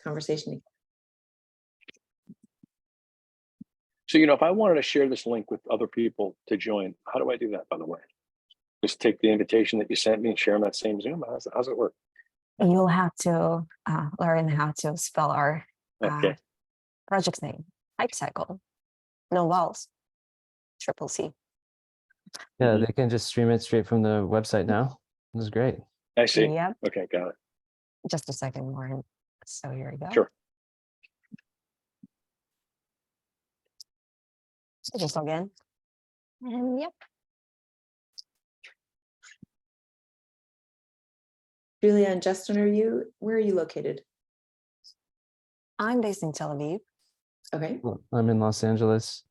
conversation. So, if I wanted to share this link with other people to join, how do I do that, by the way? Just take the invitation that you sent me and share them that same Zoom? How's it work? You'll have to learn how to spell our Okay. project's name. Hype Cycle. No vowels. Triple C. Yeah, they can just stream it straight from the website now. This is great. I see. Yep. Okay, got it. Just a second, Warren. So here we go. Sure. So just log in. And yep. Julia and Justin, where are you located? I'm based in Tel Aviv. Okay, Well, I'm in Los Angeles.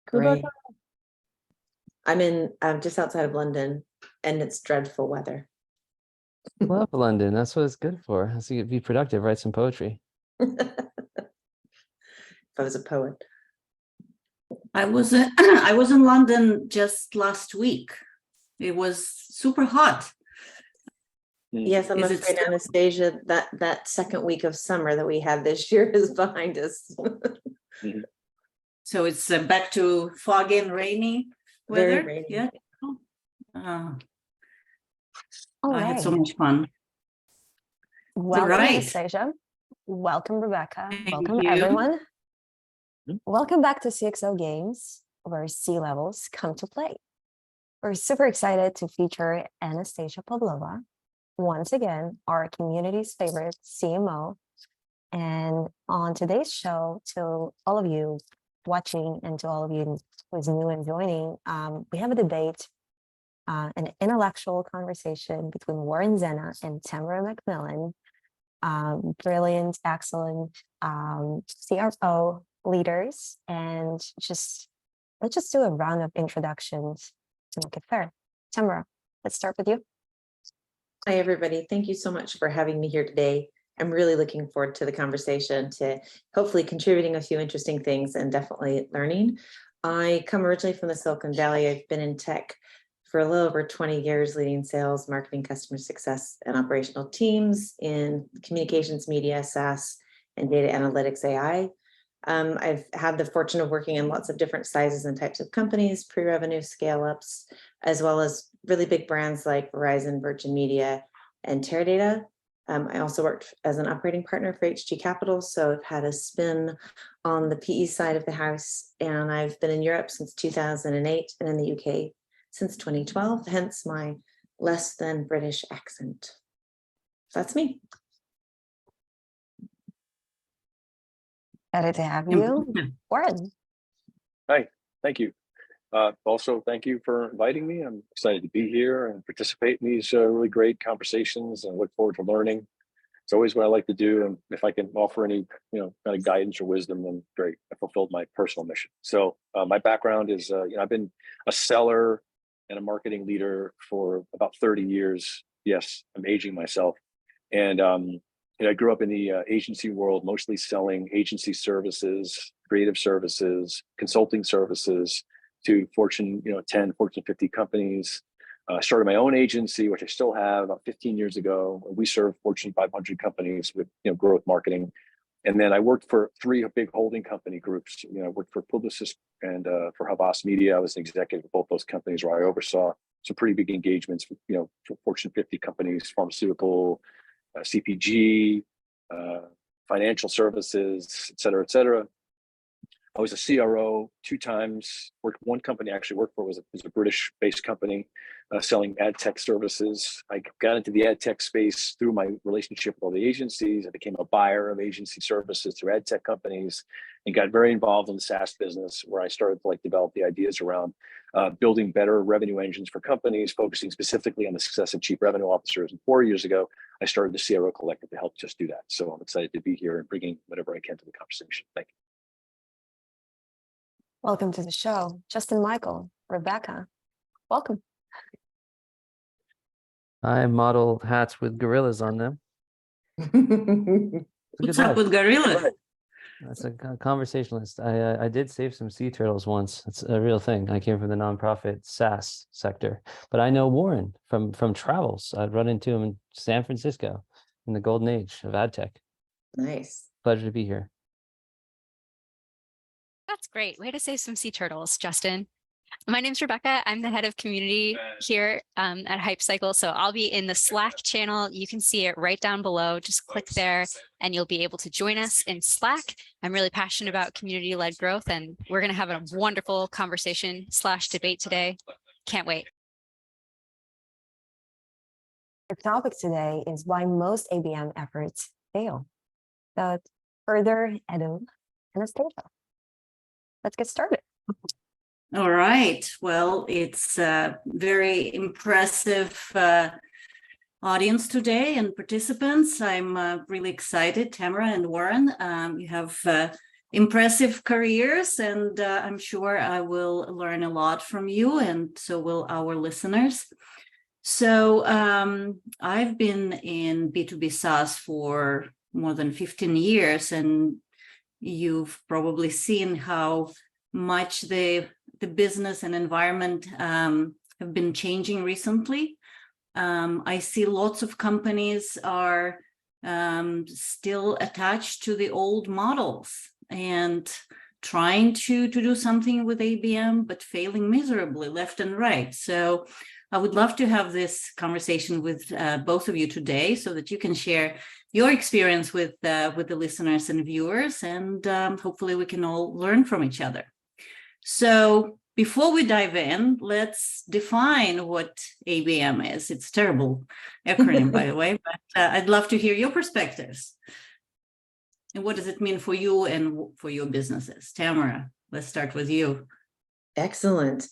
great. I'm just outside of London, and it's dreadful weather. Love London. That's what it's good for. So you can be productive, write some poetry. If I was a poet. I was in London just last week. It was super hot. Yes, I'm Is it afraid, still- Anastasia, that second week of summer that we had this year is behind us. So it's back to foggy and rainy Very weather. rainy. Yeah. Uh, All I had so right. much fun. Welcome, right. Anastasia. Welcome, Rebecca. Thank Welcome, you. everyone. Mhm. Welcome back to CXO Games, where C-levels come to play. We're super excited to feature Anastasia Pavlova, once again, our community's favorite CMO. And on today's show, to all of you watching and to all of you who's new and joining, we have a debate, an intellectual conversation between Warren Zena and Tamara McMillan, brilliant, excellent CRO leaders. And let's just do a round of introductions to make it fair. Tamara, let's start with you. Hi, everybody. Thank you so much for having me here today. I'm really looking forward to the conversation, to hopefully contributing a few interesting things and definitely learning. I come originally from the Silicon Valley. I've been in tech for a little over 20 years, leading sales, marketing, customer success, and operational teams in communications, media, SaaS, and data analytics AI. I've had the fortune of working in lots of different sizes and types of companies, pre-revenue scale-ups, as well as really big brands like Verizon, Virgin Media, and Teradata. I also worked as an operating partner for HG Capital, so I've had a spin on the PE side of the house, and I've been in Europe since 2008 and in the UK since 2012, hence my less than British accent. So that's me. Excited to have you, Warren. Hi, thank you. Also, thank you for inviting me. I'm excited to be here and participate in these really great conversations, and look forward to learning. It's always what I like to do, and if I can offer any, kind of guidance or wisdom, then great. I fulfilled my personal mission. So my background is, I've been a seller and a marketing leader for about 30 years. Yes, I'm aging myself, and I grew up in the agency world, mostly selling agency services, creative services, consulting services to Fortune 10, Fortune 50 companies. Started my own agency, which I still have, about 15 years ago. We serve Fortune 500 companies with growth marketing. And then I worked for 3 big holding company groups. I worked for Publicis and for Havas Media. I was an executive of both those companies, where I oversaw some pretty big engagements with for Fortune 50 companies, pharmaceutical, CPG, financial services, et cetera, et cetera. I was a CRO 2 times. One company I actually worked for was a British-based company selling ad tech services. I got into the ad tech space through my relationship with all the agencies. I became a buyer of agency services through ad tech companies, and got very involved in the SaaS business, where I started to develop the ideas around building better revenue engines for companies, focusing specifically on the success of chief revenue officers. And 4 years ago, I started the CRO Collective to help just do that. So I'm excited to be here and bringing whatever I can to the conversation. Thank you. Welcome to the show. Justin Michael, Rebecca, welcome. I model hats with gorillas on them. It's a What's good up life. with gorillas? That's a conversationalist. I did save some sea turtles once. It's a real thing. I came from the nonprofit SaaS sector, but I know Warren from travels. I'd run into him in San Francisco in the golden age of ad tech. Nice. Pleasure to be here. That's great. Way to save some sea turtles, Justin. My name's Rebecca. I'm the head of community here at Hype Cycle. So I'll be in the Slack channel. You can see it right down below. Just click there and you'll be able to join us in Slack. I'm really passionate about community-led growth, and we're going to have a wonderful conversation/debate today. Can't wait. Our topic today is why most ABM efforts fail. Without further ado, Anastasia, let's get started. All right. Well, it's a very impressive audience today and participants. I'm really excited, Tamara and Warren. You have impressive careers, and I'm sure I will learn a lot from you, and so will our listeners. So I've been in B2B SaaS for more than 15 years, and you've probably seen how much the business and environment have been changing recently. I see lots of companies are still attached to the old models and trying to do something with ABM, but failing miserably left and right. So I would love to have this conversation with both of you today so that you can share your experience with the listeners and viewers, and hopefully we can all learn from each other. So before we dive in, let's define what ABM is. It's a terrible acronym, by the way, but I'd love to hear your perspectives. And what does it mean for you and for your businesses? Tamara, let's start with you. Excellent.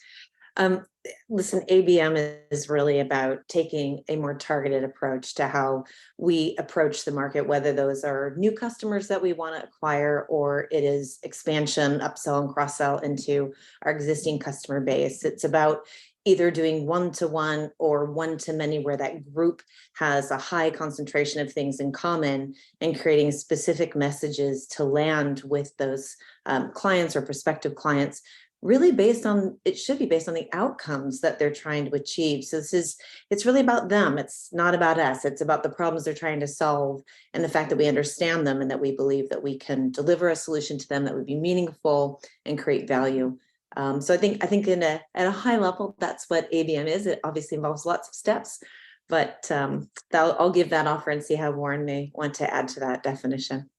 Listen, ABM is really about taking a more targeted approach to how we approach the market, whether those are new customers that we want to acquire, or it is expansion, upsell and cross-sell into our existing customer base. It's about either doing one-to-one or one-to-many, where that group has a high concentration of things in common, and creating specific messages to land with those clients or prospective clients, really based on, it should be based on the outcomes that they're trying to achieve. So it's really about them. It's not about us. It's about the problems they're trying to solve, and the fact that we understand them and that we believe that we can deliver a solution to them that would be meaningful and create value. So I think at a high level, that's what ABM is. It obviously involves lots of steps, but I'll give that offer and see how Warren may want to add to that definition.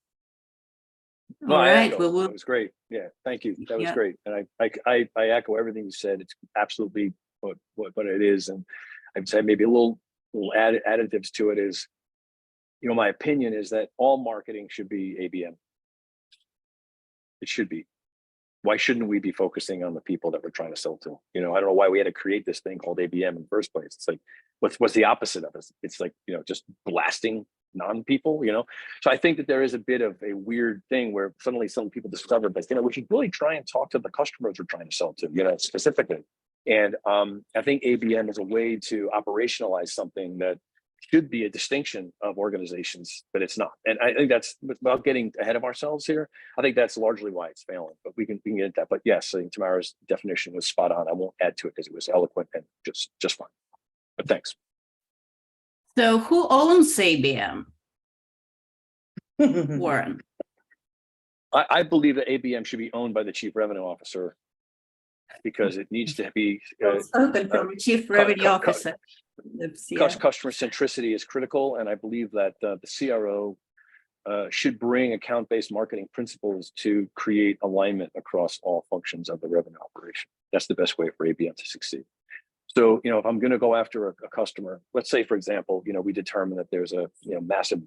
All right. Well, that was great. Yeah, thank you. That was great. And I echo everything you said. It's absolutely what it is. And I'd say maybe a little additives to it is, my opinion is that all marketing should be ABM. It should be. Why shouldn't we be focusing on the people that we're trying to sell to? I don't know why we had to create this thing called ABM in the first place. It's like, what's the opposite of it? It's like, just blasting non-people, So I think that there is a bit of a weird thing where suddenly some people discovered that, we should really try and talk to the customers we're trying to sell to, specifically. And I think ABM is a way to operationalize something that should be a distinction of organizations, but it's not. And I think that's, without getting ahead of ourselves here, I think that's largely why it's failing, but we can get into that. But yes, I think Tamara's definition was spot on. I won't add to it because it was eloquent and just fine. But thanks. So who owns ABM? Warren. I believe that ABM should be owned by the chief revenue officer, because it needs to be Spoken from the chief revenue officer. Customer centricity is critical, and I believe that the CRO should bring account-based marketing principles to create alignment across all functions of the revenue operation. That's the best way for ABM to succeed. So, if I'm going to go after a customer, let's say, for example, we determine that there's a massive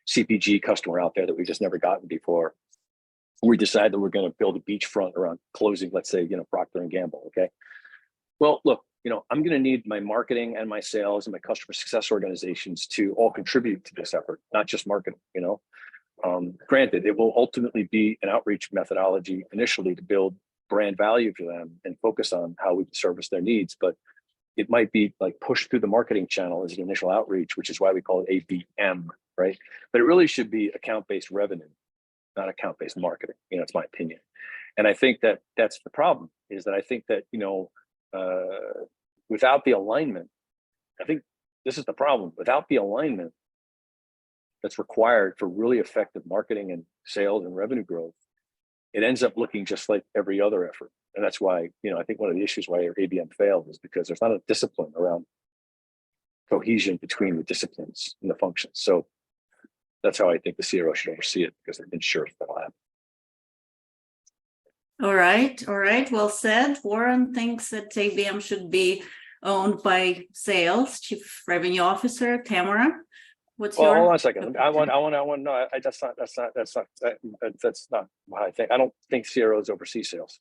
CPG customer out there that we've just never gotten before. We decide that we're going to build a beachfront around closing, let's say, Procter and Gamble. Okay. Well, look, I'm going to need my marketing and my sales and my customer success organizations to all contribute to this effort, not just marketing. Granted, it will ultimately be an outreach methodology initially to build brand value for them and focus on how we can service their needs, but it might be like pushed through the marketing channel as an initial outreach, which is why we call it ABM, right? But it really should be account-based revenue, not account-based marketing. It's my opinion. And I think that that's the problem, is that I think that, without the alignment, I think this is the problem. Without the alignment, that's required for really effective marketing and sales and revenue growth, it ends up looking just like every other effort. And that's why, I think one of the issues why ABM failed is because there's not a discipline around cohesion between the disciplines and the functions. So that's how I think the CRO should oversee it, because they've been sure that'll happen. All right. Well said. Warren thinks that ABM should be owned by sales, chief revenue officer. Tamara, what's Well, your? hold on a second. I want. No, that's not what I think. I don't think CROs oversee sales.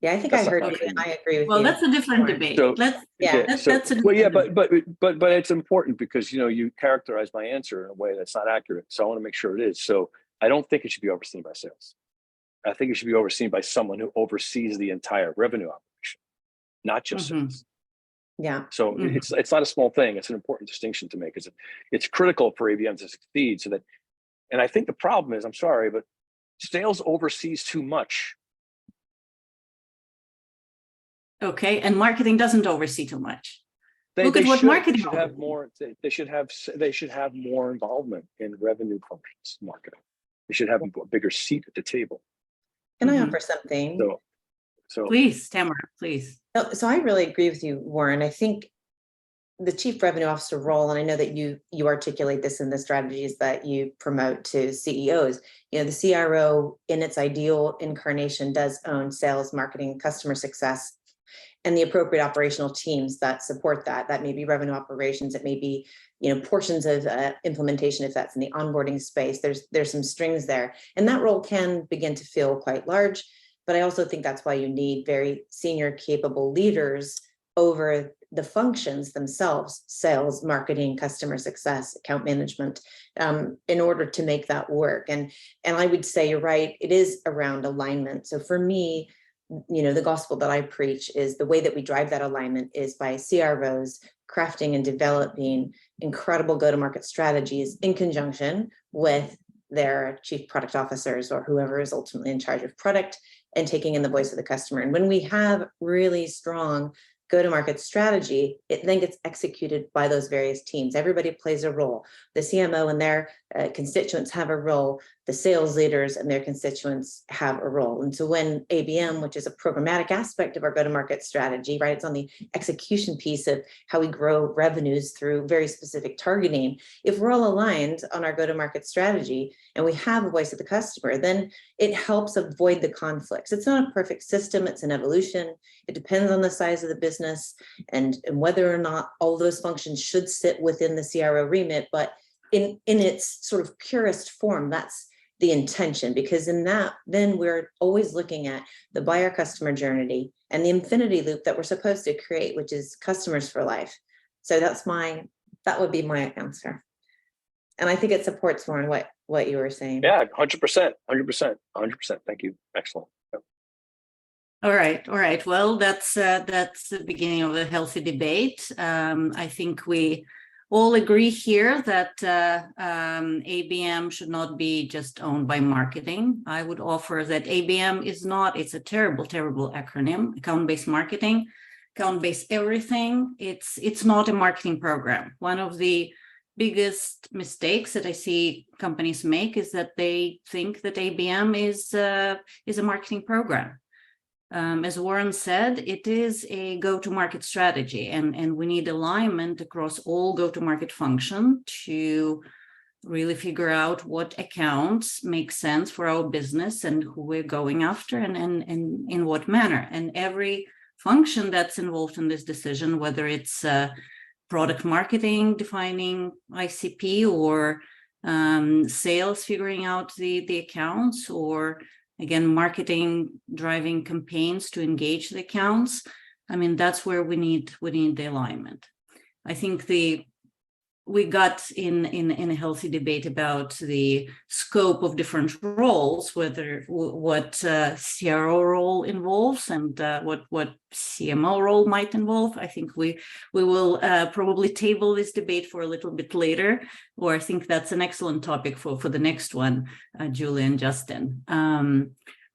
Yeah, I think That's I not heard my you, and opinion. I agree with you. Well, that's a different Warren. debate. So, Let's. Yeah. That's a well, yeah, different but it's important because you characterize my answer in a way that's not accurate. So I want to make sure it is. So I don't think it should be overseen by sales. I think it should be overseen by someone who oversees the entire revenue operation, not just sales. Yeah. So it's not a small thing. It's an important distinction to make. It's critical for ABM to succeed. So that, and I think the problem is, I'm sorry, but sales oversees too much. Okay, and marketing doesn't oversee too much. Look They at what should, marketing they should have more. They should have more involvement in revenue functions, marketing. They should have a bigger seat at the table. Can I offer something? So Please, Tamara, please. So I really agree with you, Warren. I think the chief revenue officer role, and I know that you articulate this in the strategies that you promote to CEOs, the CRO in its ideal incarnation does own sales, marketing, customer success, and the appropriate operational teams that support that. That may be revenue operations, it may be portions of implementation if that's in the onboarding space. There's some strings there, and that role can begin to feel quite large. But I also think that's why you need very senior, capable leaders over the functions themselves: sales, marketing, customer success, account management, in order to make that work. And I would say you're right, it is around alignment. So for me, the gospel that I preach is the way that we drive that alignment is by CROs crafting and developing incredible go-to-market strategies in conjunction with their chief product officers or whoever is ultimately in charge of product, and taking in the voice of the customer. And when we have really strong go-to-market strategy, it then gets executed by those various teams. Everybody plays a role. The CMO and their constituents have a role. The sales leaders and their constituents have a role. And so when ABM, which is a programmatic aspect of our go-to-market strategy, right, it's on the execution piece of how we grow revenues through very specific targeting. If we're all aligned on our go-to-market strategy and we have a voice of the customer, then it helps avoid the conflicts. It's not a perfect system, it's an evolution. It depends on the size of the business and whether or not all those functions should sit within the CRO remit, but in its sort of purest form, that's the intention, because in that, then we're always looking at the buyer customer journey and the infinity loop that we're supposed to create, which is customers for life. So that would be my answer. And I think it supports, Warren, what you were saying. yeah, 100%. Thank you. Excellent. All right. Well, that's the beginning of a healthy debate. I think we all agree here that ABM should not be just owned by marketing. I would offer that ABM is not, it's a terrible acronym, account-based marketing, account-based everything. It's not a marketing program. One of the biggest mistakes that I see companies make is that they think that ABM is a marketing program. As Warren said, it is a go-to-market strategy, and we need alignment across all go-to-market function to really figure out what accounts make sense for our business and who we're going after and in what manner. And every function that's involved in this decision, whether it's product marketing, defining ICP, or sales, figuring out the accounts, or again, marketing, driving campaigns to engage the accounts. I mean, that's where we need the alignment. I think we got in a healthy debate about the scope of different roles, what CRO role involves and what CMO role might involve. I think we will probably table this debate for a little bit later, or I think that's an excellent topic for the next one, Julie and Justin.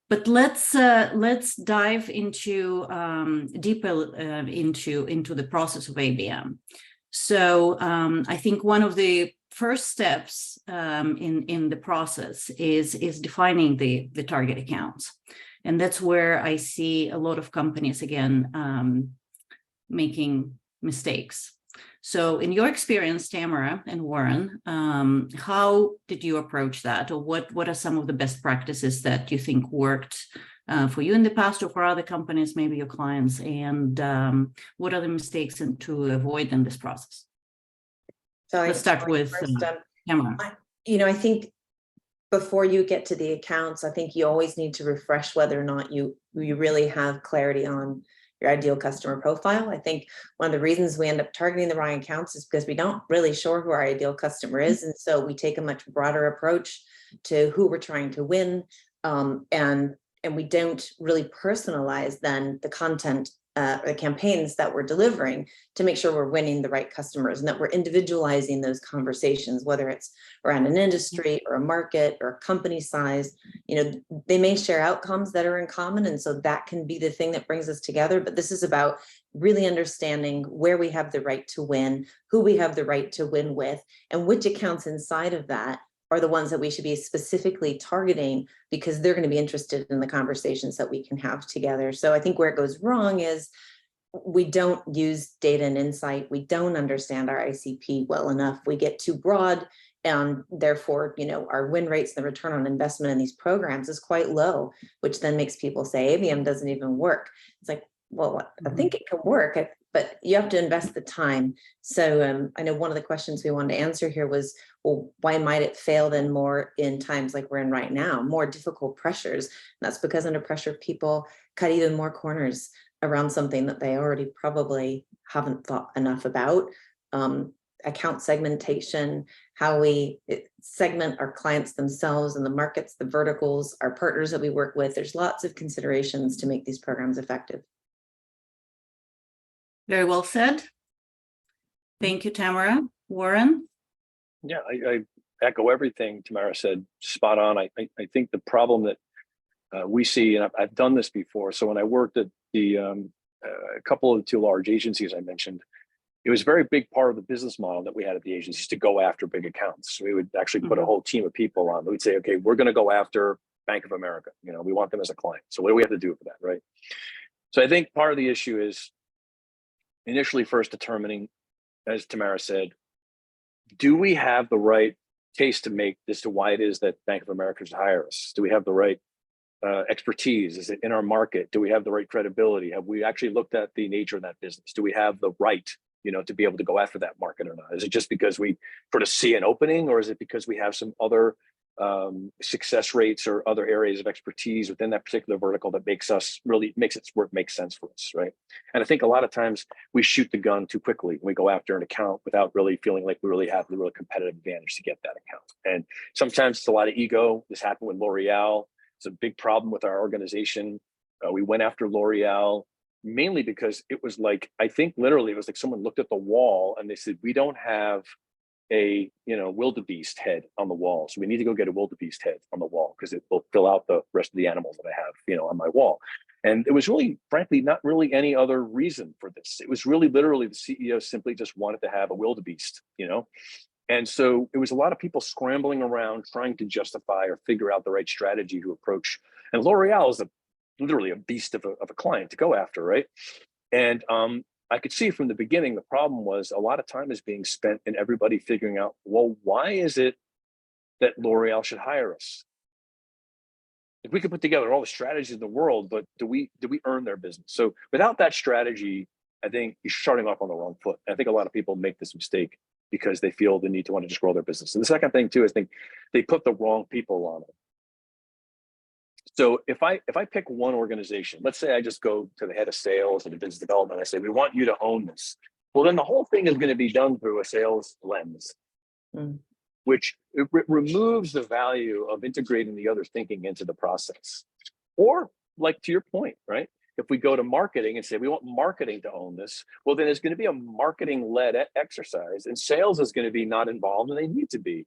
But let's dive into deeper into the process of ABM. So I think one of the first steps in the process is defining the target accounts. And that's where I see a lot of companies, again, making mistakes. So in your experience, Tamara and Warren, how did you approach that? Or what are some of the best practices that you think worked for you in the past or for other companies, maybe your clients? And what are the mistakes and to avoid in this process? So Let's start with Tamara. I think before you get to the accounts, I think you always need to refresh whether or not you really have clarity on your ideal customer profile. I think one of the reasons we end up targeting the wrong accounts is because we don't really sure who our ideal customer is. And so we take a much broader approach to who we're trying to win. And we don't really personalize then the content or the campaigns that we're delivering to make sure we're winning the right customers and that we're individualizing those conversations, whether it's around an industry or a market or a company size. They may share outcomes that are in common, and so that can be the thing that brings us together. But this is about really understanding where we have the right to win, who we have the right to win with, and which accounts inside of that are the ones that we should be specifically targeting because they're going to be interested in the conversations that we can have together. So I think where it goes wrong is we don't use data and insight. We don't understand our ICP well enough. We get too broad, and therefore, our win rates and the return on investment in these programs is quite low, which then makes people say ABM doesn't even work. It's like, well, I think it can work, but you have to invest the time. So I know one of the questions we wanted to answer here was, well, why might it fail then more in times like we're in right now, more difficult pressures? And that's because under pressure, people cut even more corners around something that they already probably haven't thought enough about. Account segmentation, how we segment our clients themselves and the markets, the verticals, our partners that we work with. There's lots of considerations to make these programs effective. Very well said. Thank you, Tamara. Warren? Yeah, I echo everything Tamara said, spot on. I think the problem that we see, and I've done this before. So when I worked at a couple of the two large agencies I mentioned, it was a very big part of the business model that we had at the agencies to go after big accounts. So we would actually put a whole team of people on. We'd say, okay, we're going to go after Bank of America. We want them as a client. So what do we have to do for that, right? So I think part of the issue is initially first determining, as Tamara said, do we have the right case to make as to why it is that Bank of America should hire us? Do we have the right expertise? Is it in our market? Do we have the right credibility? Have we actually looked at the nature of that business? Do we have the right, to be able to go after that market or not? Is it just because we sort of see an opening, or is it because we have some other success rates or other areas of expertise within that particular vertical that makes its work make sense for us, right? And I think a lot of times we shoot the gun too quickly. We go after an account without really feeling like we really have the real competitive advantage to get that account. And sometimes it's a lot of ego. This happened with L'Oreal. It's a big problem with our organization. We went after L'Oreal mainly because it was like, I think literally it was like someone looked at the wall and they said, we don't have a wildebeest head on the wall, so we need to go get a wildebeest head on the wall because it will fill out the rest of the animals that I have on my wall. And it was really, frankly, not really any other reason for this. It was really literally the CEO simply just wanted to have a wildebeest, and so it was a lot of people scrambling around trying to justify or figure out the right strategy to approach. And L'Oreal is literally a beast of a client to go after, right? And I could see from the beginning, the problem was a lot of time is being spent in everybody figuring out, well, why is it that L'Oreal should hire us? If we could put together all the strategies in the world, but do we earn their business? So without that strategy, I think you're starting off on the wrong foot. And I think a lot of people make this mistake because they feel the need to want to just grow their business. And the second thing too is they put the wrong people on it. So if I pick one organization, let's say I just go to the head of sales and the business development, I say, we want you to own this. Well, then the whole thing is going to be done through a sales lens, which it removes the value of integrating the other thinking into the process. Or like to your point, right? If we go to marketing and say, we want marketing to own this, well, then it's going to be a marketing-led exercise and sales is going to be not involved and they need to be.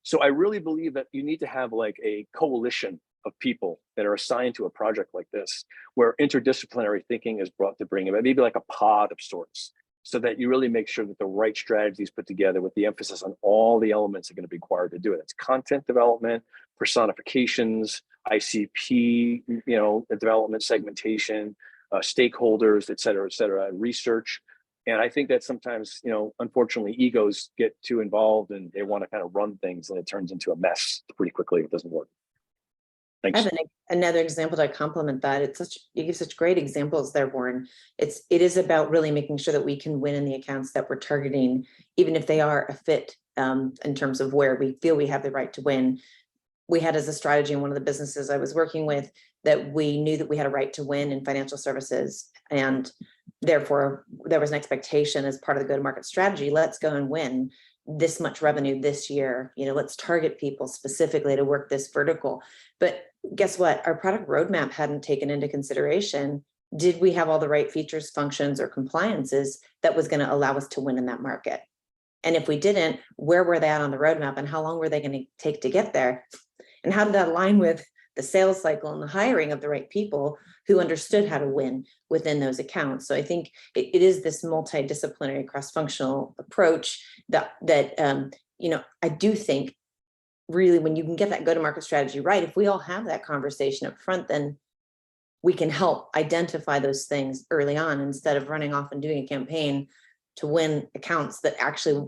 So I really believe that you need to have like a coalition of people that are assigned to a project like this, where interdisciplinary thinking is brought to bring it, maybe like a pod of sorts. so that you really make sure that the right strategy is put together with the emphasis on all the elements that are going to be required to do it. It's content development, personifications, ICP, development, segmentation, stakeholders, et cetera, research. And I think that sometimes, unfortunately, egos get too involved and they want to kind of run things, and it turns into a mess pretty quickly. It doesn't work. I Thanks. have another example to complement that. You give such great examples there, Warren. It is about really making sure that we can win in the accounts that we're targeting, even if they are a fit in terms of where we feel we have the right to win. We had as a strategy in one of the businesses I was working with that we knew that we had a right to win in financial services, and therefore there was an expectation as part of the go-to-market strategy. Let's go and win this much revenue this year. Let's target people specifically to work this vertical. But guess what? Our product roadmap hadn't taken into consideration, did we have all the right features, functions, or compliances that was going to allow us to win in that market? And if we didn't, where were they at on the roadmap, and how long were they going to take to get there? And how did that align with the sales cycle and the hiring of the right people who understood how to win within those accounts? So I think it is this multidisciplinary, cross-functional approach that I do think really, when you can get that go-to-market strategy right, if we all have that conversation up front, then we can help identify those things early on instead of running off and doing a campaign to win accounts that actually,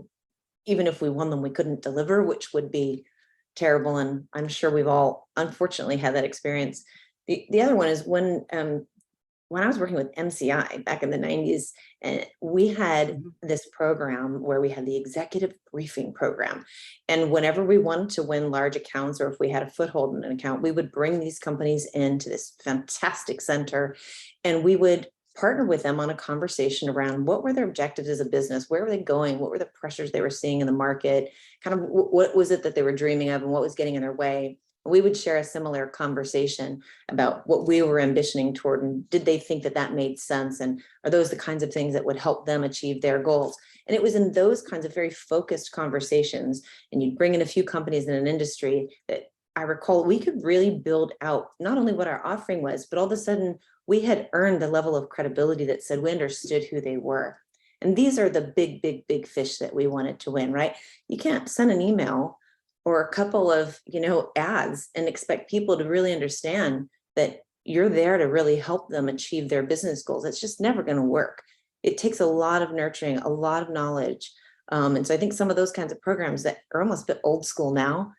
even if we won them, we couldn't deliver, which would be terrible. And I'm sure we've all unfortunately had that experience. The other one is when I was working with MCI back in the 90s, and we had this program where we had the executive briefing program. And whenever we wanted to win large accounts, or if we had a foothold in an account, we would bring these companies into this fantastic center, and we would partner with them on a conversation around what were their objectives as a business, where were they going, what were the pressures they were seeing in the market, kind of what was it that they were dreaming of and what was getting in their way. We would share a similar conversation about what we were ambitioning toward, and did they think that that made sense, and are those the kinds of things that would help them achieve their goals? And it was in those kinds of very focused conversations, and you'd bring in a few companies in an industry, that I recall we could really build out not only what our offering was, but all of a sudden we had earned the level of credibility that said we understood who they were. And these are the big fish that we wanted to win, right? You can't send an email or a couple of ads and expect people to really understand that you're there to really help them achieve their business goals. It's just never going to work. It takes a lot of nurturing, a lot of knowledge. And so I think some of those kinds of programs that are almost a bit old school now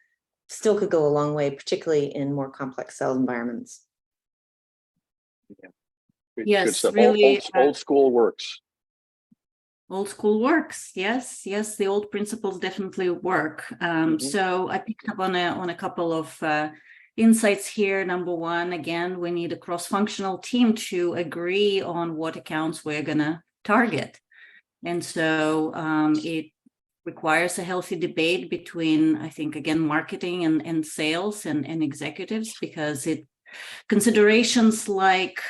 still could go a long way, particularly in more complex sales environments. Yeah. Yes, good stuff. really, Old school works. Old school works. Yes, the old principles definitely work. So I picked up on a couple of insights here. Number one, again, we need a cross-functional team to agree on what accounts we're going to target. And so it requires a healthy debate between, I think, again, marketing and sales and executives, because considerations like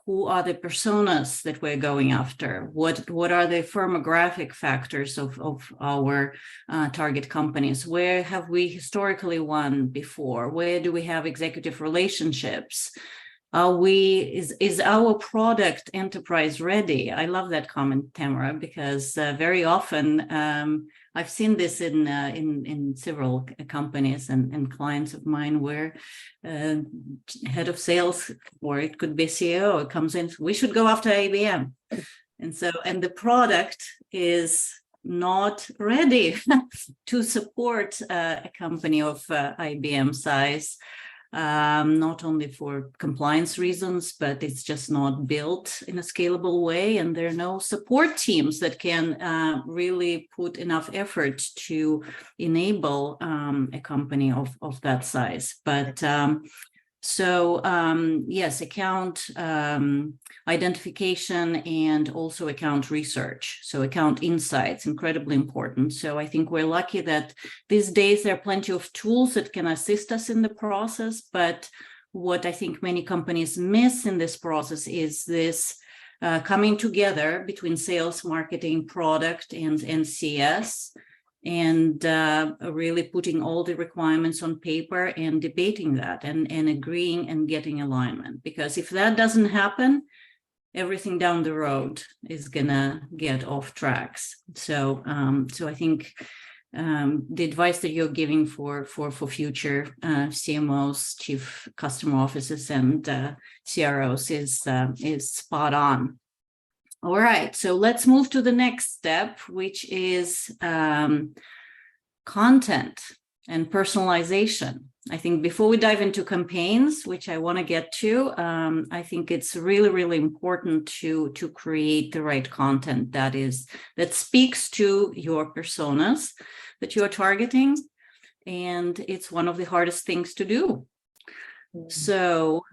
who are the personas that we're going after? What are the firmographic factors of our target companies? Where have we historically won before? Where do we have executive relationships? Is our product enterprise ready? I love that comment, Tamara, because very often I've seen this in several companies and clients of mine where head of sales, or it could be CEO, comes in, we should go after ABM. And the product is not ready to support a company of IBM size. Not only for compliance reasons, but it's just not built in a scalable way, and there are no support teams that can really put enough effort to enable a company of that size. But yes, account identification and also account research. So account insights, incredibly important. So I think we're lucky that these days there are plenty of tools that can assist us in the process. But what I think many companies miss in this process is this coming together between sales, marketing, product, and CS, and really putting all the requirements on paper and debating that and agreeing and getting alignment. Because if that doesn't happen, everything down the road is gonna get off tracks. So so I think the advice that you're giving for future CMOs, chief customer officers, and CROs is spot on. All right, so let's move to the next step, which is content and personalization. I think before we dive into campaigns, which I want to get to, I think it's really, really important to create the right content that speaks to your personas that you are targeting, and it's one of the hardest things to do. So,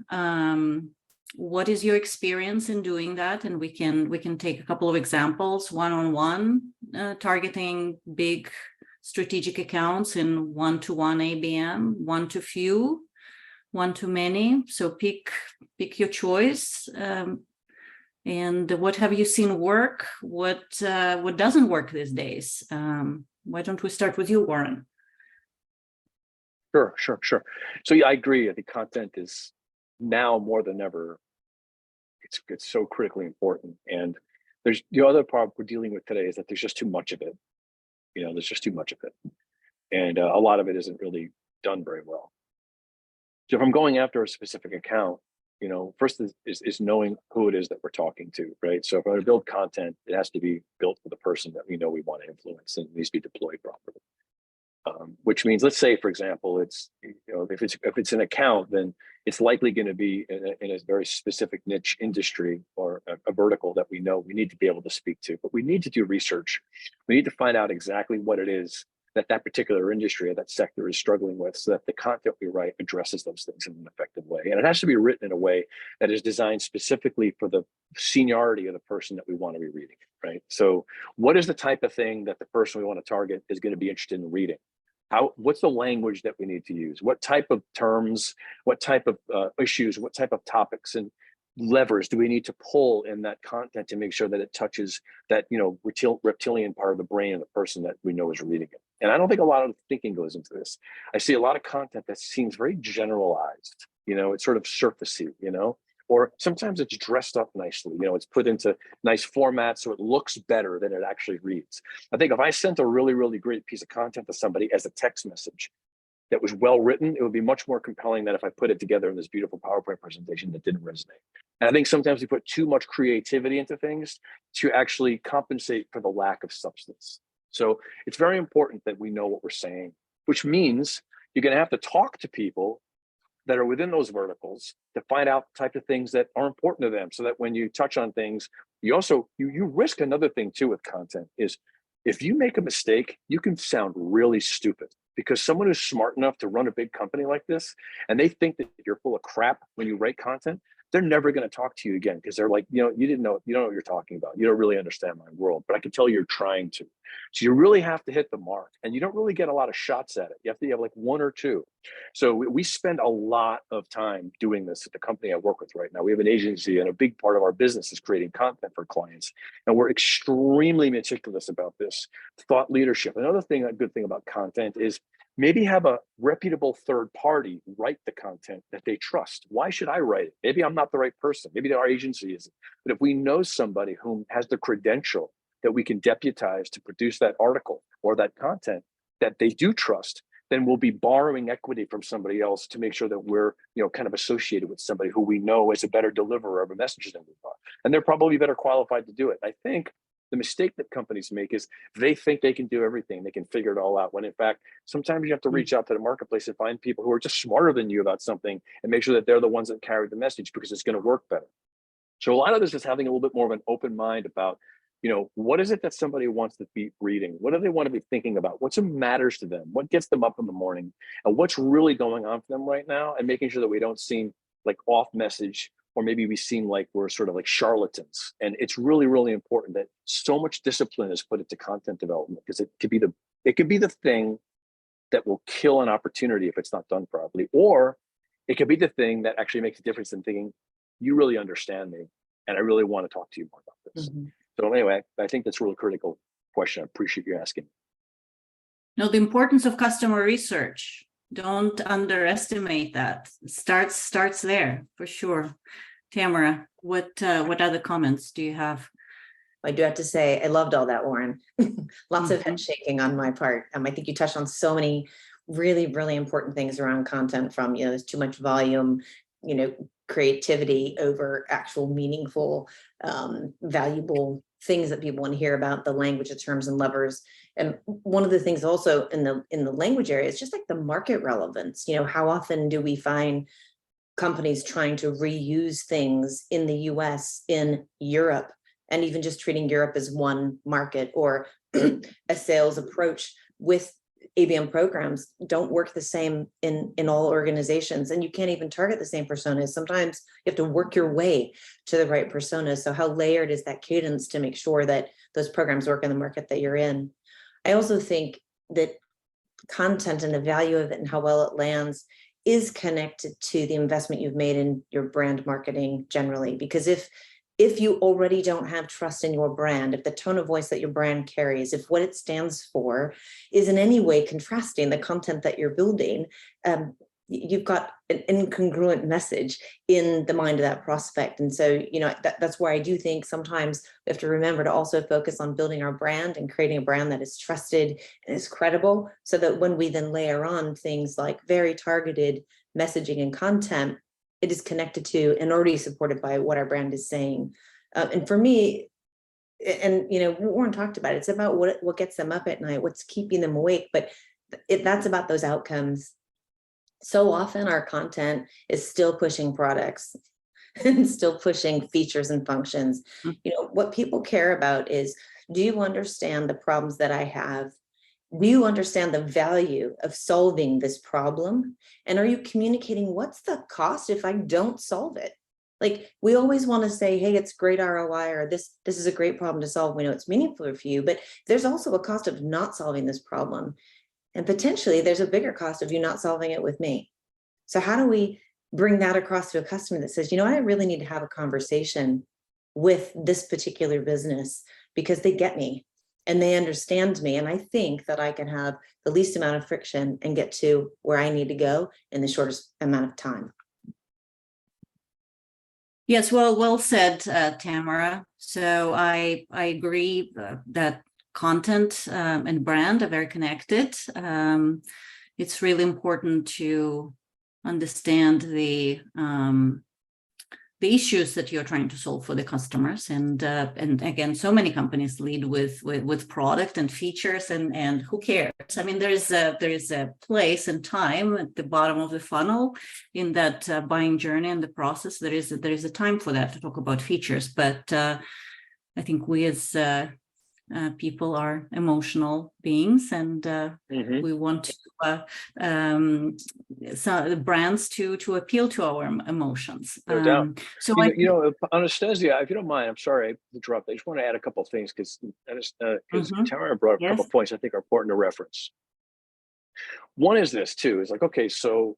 what is your experience in doing that? And we can take a couple of examples: one-on-one targeting big strategic accounts in one-to-one ABM, one-to-few, one-to-many. So pick your choice. And what have you seen work? What doesn't work these days? Why don't we start with you, Warren? Sure. So yeah, I agree. I think content is now more than ever, it's so critically important. And there's the other part we're dealing with today is that there's just too much of it. There's just too much of it. And a lot of it isn't really done very well. So if I'm going after a specific account, first is knowing who it is that we're talking to, right? So if I build content, it has to be built for the person that we know we want to influence, and it needs to be deployed properly. Which means, let's say, for example, it's if it's an account, then it's likely going to be in a very specific niche industry or a vertical that we know we need to be able to speak to. But we need to do research. We need to find out exactly what it is that particular industry or that sector is struggling with, so that the content we write addresses those things in an effective way. And it has to be written in a way that is designed specifically for the seniority of the person that we want to be reading, right? So what is the type of thing that the person we want to target is going to be interested in reading? What's the language that we need to use? What type of terms, what type of issues, what type of topics and levers do we need to pull in that content to make sure that it touches that, reptilian part of the brain of the person that we know is reading it? And I don't think a lot of thinking goes into this. I see a lot of content that seems very generalized, it's sort of surfacey, or sometimes it's dressed up nicely, it's put into nice formats so it looks better than it actually reads. I think if I sent a really, really great piece of content to somebody as a text message that was well written, it would be much more compelling than if I put it together in this beautiful PowerPoint presentation that didn't resonate. And I think sometimes we put too much creativity into things to actually compensate for the lack of substance. So it's very important that we know what we're saying, which means you're going to have to talk to people that are within those verticals to find out the type of things that are important to them, so that when you touch on things, you risk another thing too with content is, if you make a mistake, you can sound really stupid, because someone who's smart enough to run a big company like this, and they think that you're full of crap when you write content, they're never going to talk to you again, because they're like, you don't know what you're talking about. You don't really understand my world, but I can tell you're trying to. So you really have to hit the mark, and you don't really get a lot of shots at it. You have to have like one or two. So we spend a lot of time doing this at the company I work with right now. We have an agency, and a big part of our business is creating content for clients. And we're extremely meticulous about this. Thought leadership. Another thing, a good thing about content is maybe have a reputable third party write the content that they trust. Why should I write it? Maybe I'm not the right person. Maybe our agency isn't. But if we know somebody who has the credential that we can deputize to produce that article or that content that they do trust, then we'll be borrowing equity from somebody else to make sure that we're, kind of associated with somebody who we know is a better deliverer of a message than we are. And they're probably better qualified to do it. I think the mistake that companies make is they think they can do everything. They can figure it all out. When in fact, sometimes you have to reach out to the marketplace and find people who are just smarter than you about something and make sure that they're the ones that carry the message, because it's going to work better. So a lot of this is having a little bit more of an open mind about, what is it that somebody wants to be reading? What do they want to be thinking about? What matters to them? What gets them up in the morning? And what's really going on for them right now? And making sure that we don't seem like off message, or maybe we seem like we're sort of like charlatans. And it's really, really important that so much discipline is put into content development, because it could be the thing that will kill an opportunity if it's not done properly, or it could be the thing that actually makes a difference in thinking, you really understand me, and I really want to talk to you more about this. Mm-hmm. So anyway, I think that's a really critical question. I appreciate you asking. No, the importance of customer research. Don't underestimate that. Starts there for sure. Tamara, what other comments do you have? I do have to say, I loved all that, Warren. Lots of Mhm. head shaking on my part. I think you touched on so many really, really important things around content, from, there's too much volume, creativity over actual meaningful, valuable things that people want to hear about, the language of terms and levers. And one of the things also in the language area is just like the market relevance. How often do we find companies trying to reuse things in the US, in Europe, and even just treating Europe as one market, or a sales approach with ABM programs don't work the same in all organizations, and you can't even target the same personas. Sometimes you have to work your way to the right personas. So how layered is that cadence to make sure that those programs work in the market that you're in? I also think that content and the value of it and how well it lands is connected to the investment you've made in your brand marketing generally. Because if you already don't have trust in your brand, if the tone of voice that your brand carries, if what it stands for is in any way contrasting the content that you're building, you've got an incongruent message in the mind of that prospect. And so, that's where I do think sometimes we have to remember to also focus on building our brand and creating a brand that is trusted and is credible, so that when we then layer on things like very targeted messaging and content, it is connected to and already supported by what our brand is saying. And for me, and Warren talked about it, it's about what gets them up at night, what's keeping them awake, but that's about those outcomes. So often our content is still pushing products and still pushing features and functions. What people care about is, do you understand the problems that I have? Do you understand the value of solving this problem? And are you communicating what's the cost if I don't solve it? Like, we always want to say, hey, it's great ROI, or this is a great problem to solve. We know it's meaningful for you, but there's also a cost of not solving this problem. And potentially there's a bigger cost of you not solving it with me. So how do we bring that across to a customer that says, I really need to have a conversation with this particular business because they get me and they understand me. And I think that I can have the least amount of friction and get to where I need to go in the shortest amount of time. Yes, well said, Tamara. So I agree that content and brand are very connected. It's really important to understand the issues that you're trying to solve for the customers, and again, so many companies lead with product and features, and who cares? I mean, there is a place and time at the bottom of the funnel in that buying journey and the process. There is a time for that, to talk about features, but I think we as people are emotional beings, and we want the brands to appeal to our emotions. No doubt. So Anastasia, if you don't mind, I'm sorry to interrupt. I just want to add a couple of things, because Tamara brought a couple of points I think are important to reference. One is this too, is like, okay, so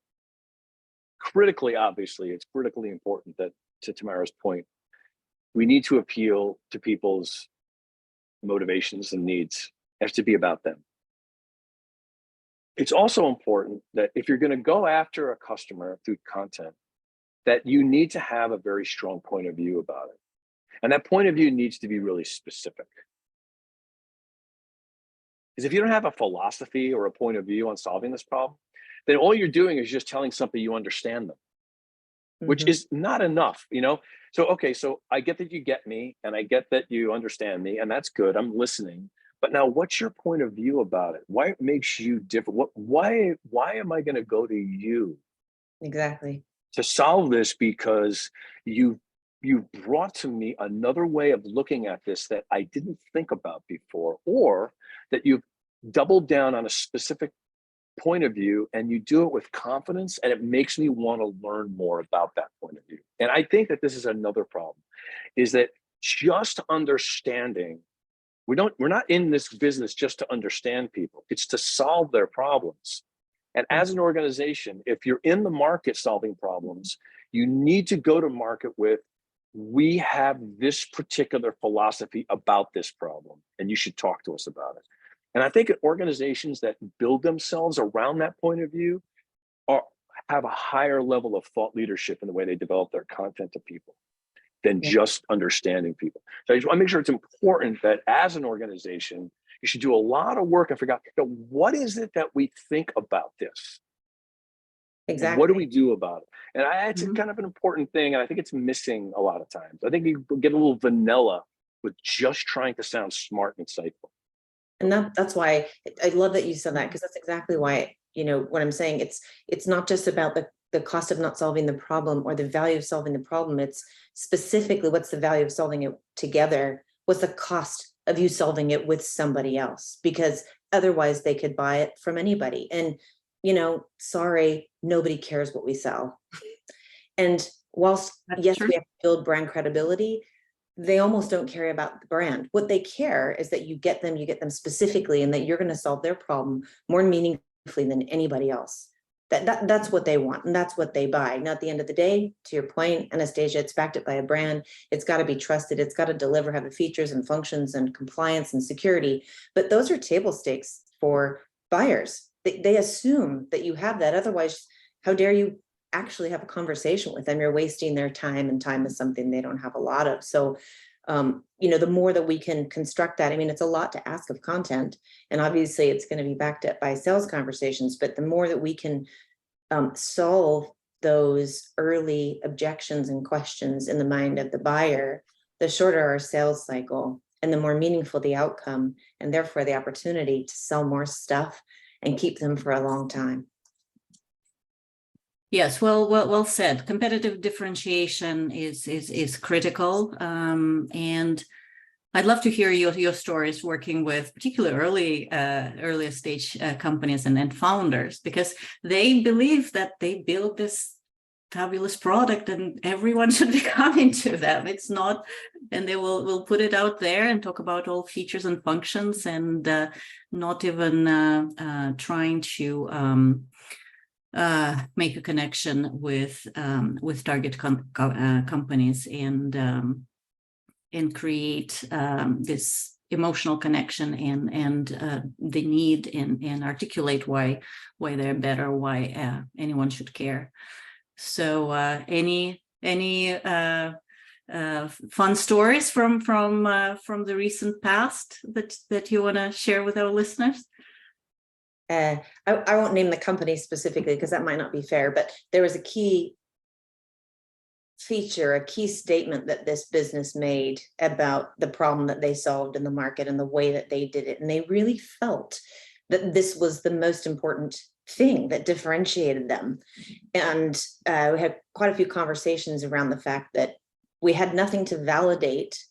obviously it's critically important that, to Tamara's point, we need to appeal to people's motivations and needs. It has to be about them. It's also important that if you're going to go after a customer through content, that you need to have a very strong point of view about it. And that point of view needs to be really specific. Because if you don't have a philosophy or a point of view on solving this problem, then all you're doing is just telling something you understand them, which is not enough, So, okay, so I get that you get me, and I get that you understand me, and that's good. I'm listening. But now, what's your point of view about it? Why it makes you different? Why am I going to go to you? Exactly. To solve this, because you brought to me another way of looking at this that I didn't think about before, or that you've doubled down on a specific point of view, and you do it with confidence, and it makes me want to learn more about that point of view. And I think that this is another problem, is that just understanding, we're not in this business just to understand people, it's to solve their problems. And as an organization, if you're in the market solving problems, you need to go to market with, we have this particular philosophy about this problem, and you should talk to us about it. And I think organizations that build themselves around that point of view have a higher level of thought leadership in the way they develop their content to people. than Yeah. just understanding people. So I just want to make sure it's important that as an organization, you should do a lot of work and figure out, you know, what is it that we think about this? Exactly. What do we do about it? And it's Mhm. kind of an important thing. And I think it's missing a lot of times. I think you get a little vanilla with just trying to sound smart and insightful. And that's why I love that you said that, because that's exactly why, you know, what I'm saying, it's not just about the cost of not solving the problem or the value of solving the problem. It's specifically what's the value of solving it together? What's the cost of you solving it with somebody else? Because otherwise they could buy it from anybody. And, you know, sorry, nobody cares what we sell. And whilst, That's yes, true. we have to build brand credibility, they almost don't care about the brand. What they care is that you get them specifically, and that you're going to solve their problem more meaningfully than anybody else. That's what they want, and that's what they buy. Now, at the end of the day, to your point, Anastasia, it's backed up by a brand. It's got to be trusted. It's got to deliver, have the features and functions and compliance and security. But those are table stakes for buyers. They assume that you have that. Otherwise, how dare you actually have a conversation with them? You're wasting their time, and time is something they don't have a lot of. So, you know, the more that we can construct that, I mean, it's a lot to ask of content, and obviously it's going to be backed up by sales conversations, but the more that we can solve those early objections and questions in the mind of the buyer, the shorter our sales cycle and the more meaningful the outcome, and therefore the opportunity to sell more stuff and keep them for a long time. Yes, well said. Competitive differentiation is critical, and I'd love to hear your stories working with particularly earlier stage companies and founders, because they believe that they build this fabulous product and everyone should be coming to them. It's not, and they will put it out there and talk about all features and functions, and not even trying to make a connection with target companies, and create this emotional connection, and the need, and articulate why they're better, why anyone should care. So any fun stories from the recent past that you want to share with our listeners? I won't name the company specifically because that might not be fair, but there was a key feature, a key statement that this business made about the problem that they solved in the market and the way that they did it. And they really felt that this was the most important thing that differentiated them. And we had quite a few conversations around the fact that we had nothing to validate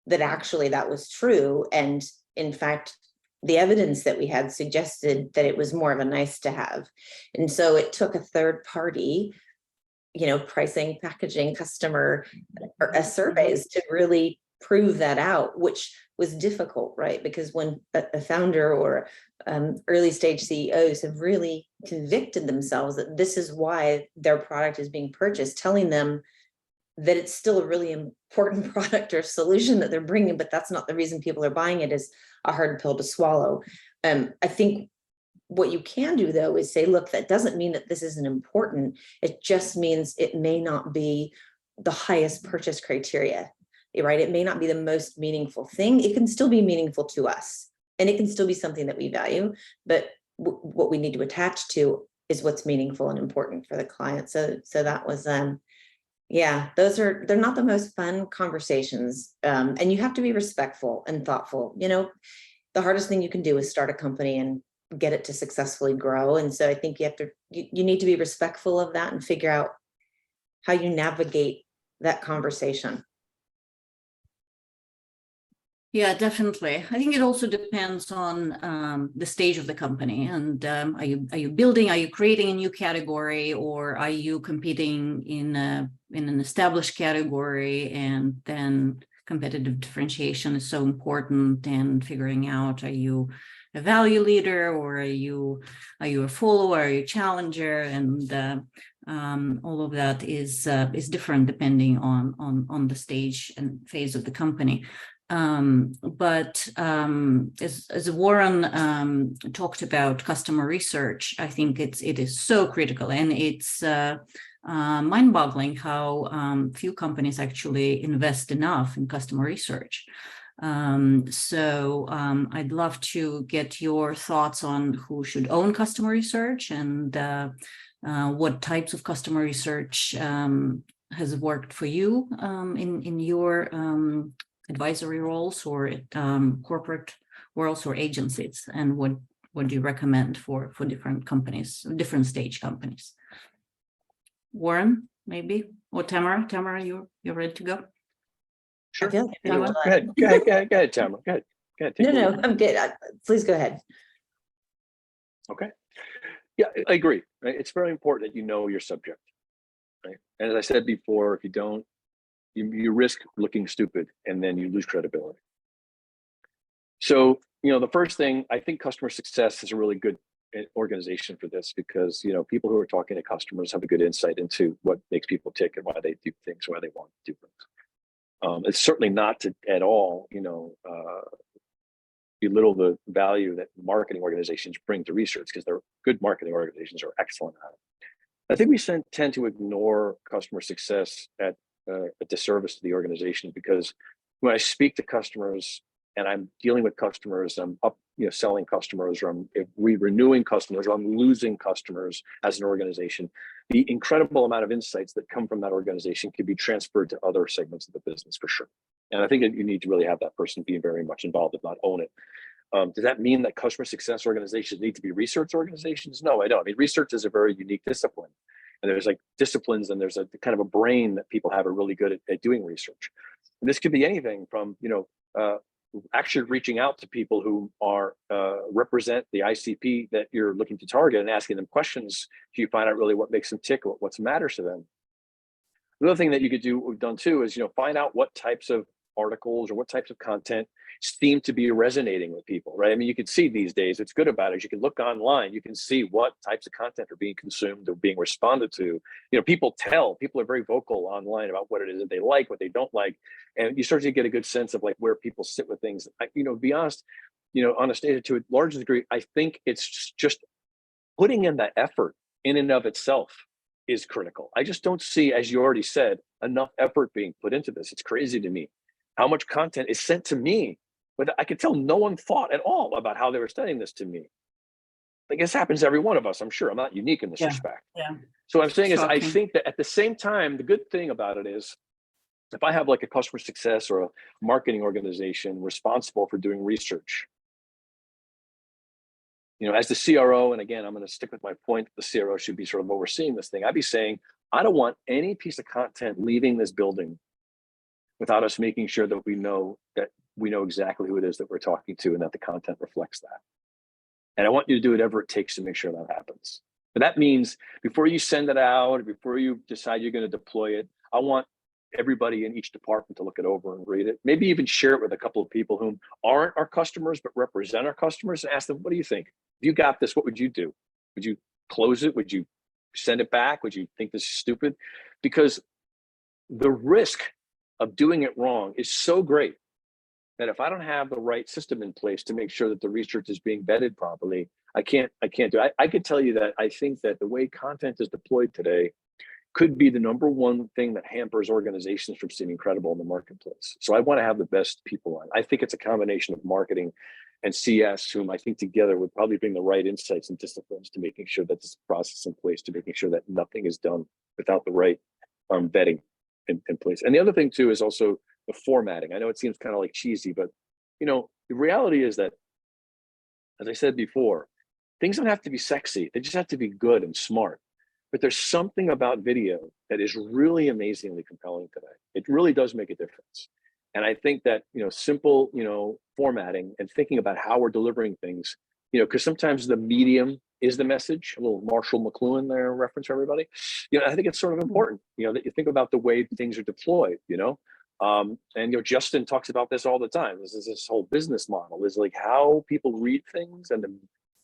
that actually that was true. And in fact, the evidence that we had suggested that it was more of a nice to have. And so it took a third party, you know, pricing, packaging, customer surveys to really prove that out, which was difficult, right? Because when a founder or early stage CEOs have really convicted themselves that this is why their product is being purchased, telling them that it's still a really important product or solution that they're bringing, but that's not the reason people are buying it, is a hard pill to swallow. I think what you can do, though, is say, look, that doesn't mean that this isn't important. It just means it may not be the highest purchase criteria, right? It may not be the most meaningful thing. It can still be meaningful to us, and it can still be something that we value, but what we need to attach to is what's meaningful and important for the client. So that was, yeah, they're not the most fun conversations. And you have to be respectful and thoughtful. You know, the hardest thing you can do is start a company and get it to successfully grow. And so I think you need to be respectful of that and figure out how you navigate that conversation. Yeah, definitely. I think it also depends on the stage of the company, and are you building, are you creating a new category, or are you competing in an established category? And then competitive differentiation is so important, and figuring out, are you a value leader, or are you a follower, are you a challenger? And all of that is different depending on the stage and phase of the company. As Warren talked about customer research, I think it is so critical, and it's mind-boggling how few companies actually invest enough in customer research. I'd love to get your thoughts on who should own customer research, and what types of customer research has worked for you in your advisory roles, or corporate worlds, or agencies, and what do you recommend for different companies, different stage companies? Warren, maybe, or Tamara? Tamara, you're ready to go? I feel like You know I'm what? done. Go ahead, Tamara. Go ahead. Take No, the lead. no, I'm good. Please go ahead. Okay. Yeah, I agree. Right? It's very important that you know your subject. Right. And as I said before, if you don't, you risk looking stupid, and then you lose credibility. So, the first thing, I think customer success is a really good organization for this, because, people who are talking to customers have a good insight into what makes people tick and why they do things, why they want to do things. It's certainly not at all, belittle the value that marketing organizations bring to research, because they're good marketing organizations are excellent at it. I think we tend to ignore customer success at a disservice to the organization, because when I speak to customers and I'm dealing with customers, I'm selling customers, or I'm renewing customers, or I'm losing customers as an organization, the incredible amount of insights that come from that organization can be transferred to other segments of the business for sure. And I think that you need to really have that person be very much involved, if not own it. Does that mean that customer success organizations need to be research organizations? No, I don't. I mean, research is a very unique discipline. And there's like disciplines, and there's a kind of a brain that people have are really good at doing research. And this could be anything from, actually reaching out to people who are represent the ICP that you're looking to target, and asking them questions so you find out really what makes them tick, what matters to them. Another thing that you could do, what we've done too, is find out what types of articles or what types of content seem to be resonating with people, right? I mean, you can see these days, what's good about it is you can look online, you can see what types of content are being consumed or being responded to. People are very vocal online about what it is that they like, what they don't like. And you start to get a good sense of like where people sit with things. To be honest, on a stage to a large degree, I think it's just putting in that effort in and of itself is critical. I just don't see, as you already said, enough effort being put into this. It's crazy to me how much content is sent to me, but I could tell no one thought at all about how they were studying this to me. Like, this happens to every one of us, I'm sure. I'm not unique in this respect. Yeah. So what I'm saying is, I Shocking. think that at the same time, the good thing about it is, if I have like a customer success or a marketing organization responsible for doing research, as the CRO, and again, I'm going to stick with my point, the CRO should be sort of overseeing this thing. I'd be saying, I don't want any piece of content leaving this building without us making sure that we know exactly who it is that we're talking to, and that the content reflects that. And I want you to do whatever it takes to make sure that happens. But that means before you send it out, or before you decide you're going to deploy it, I want everybody in each department to look it over and read it. Maybe even share it with a couple of people whom aren't our customers, but represent our customers, and ask them, what do you think? If you got this, what would you do? Would you close it? Would you send it back? Would you think this is stupid? Because the risk of doing it wrong is so great that if I don't have the right system in place to make sure that the research is being vetted properly, I can't do it. I could tell you that I think that the way content is deployed today could be the number one thing that hampers organizations from seeming credible in the marketplace. So I want to have the best people on. I think it's a combination of marketing and CS, whom I think together would probably bring the right insights and disciplines to making sure that this process in place, to making sure that nothing is done without the right vetting in place. And the other thing too is also the formatting. I know it seems kind of like cheesy, but the reality is that, as I said before, things don't have to be sexy. They just have to be good and smart. But there's something about video that is really amazingly compelling today. It really does make a difference. And I think that, simple, formatting and thinking about how we're delivering things, because sometimes the medium is the message. A little Marshall McLuhan there reference for everybody. I think it's sort of important, that you think about the way things are deployed, and Justin talks about this all the time. This whole business model is like how people read things and the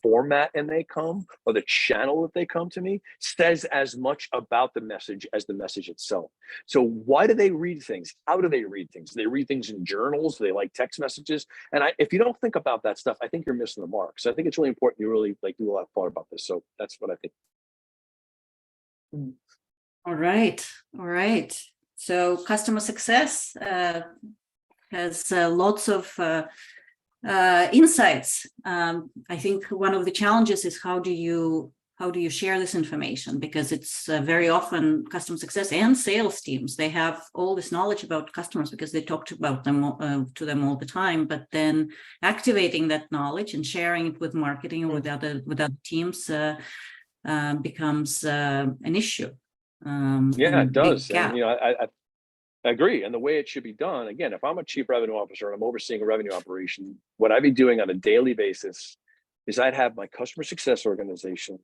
format and they come, or the channel that they come to me, says as much about the message as the message itself. So why do they read things? How do they read things? Do they read things in journals? Do they like text messages? And if you don't think about that stuff, I think you're missing the mark. So I think it's really important you really like do a lot of thought about this. So that's what I think. All right. All right. So customer success has lots of insights. I think one of the challenges is how do you share this information? Because it's very often customer success and sales teams, they have all this knowledge about customers because they talked about them to them all the time, but then activating that knowledge and sharing it with marketing or with other teams becomes an issue. Yeah, it does. And, you know, I agree. And the way it should be done, again, if I'm a chief revenue officer and I'm overseeing a revenue operation, what I'd be doing on a daily basis is I'd have my customer success organization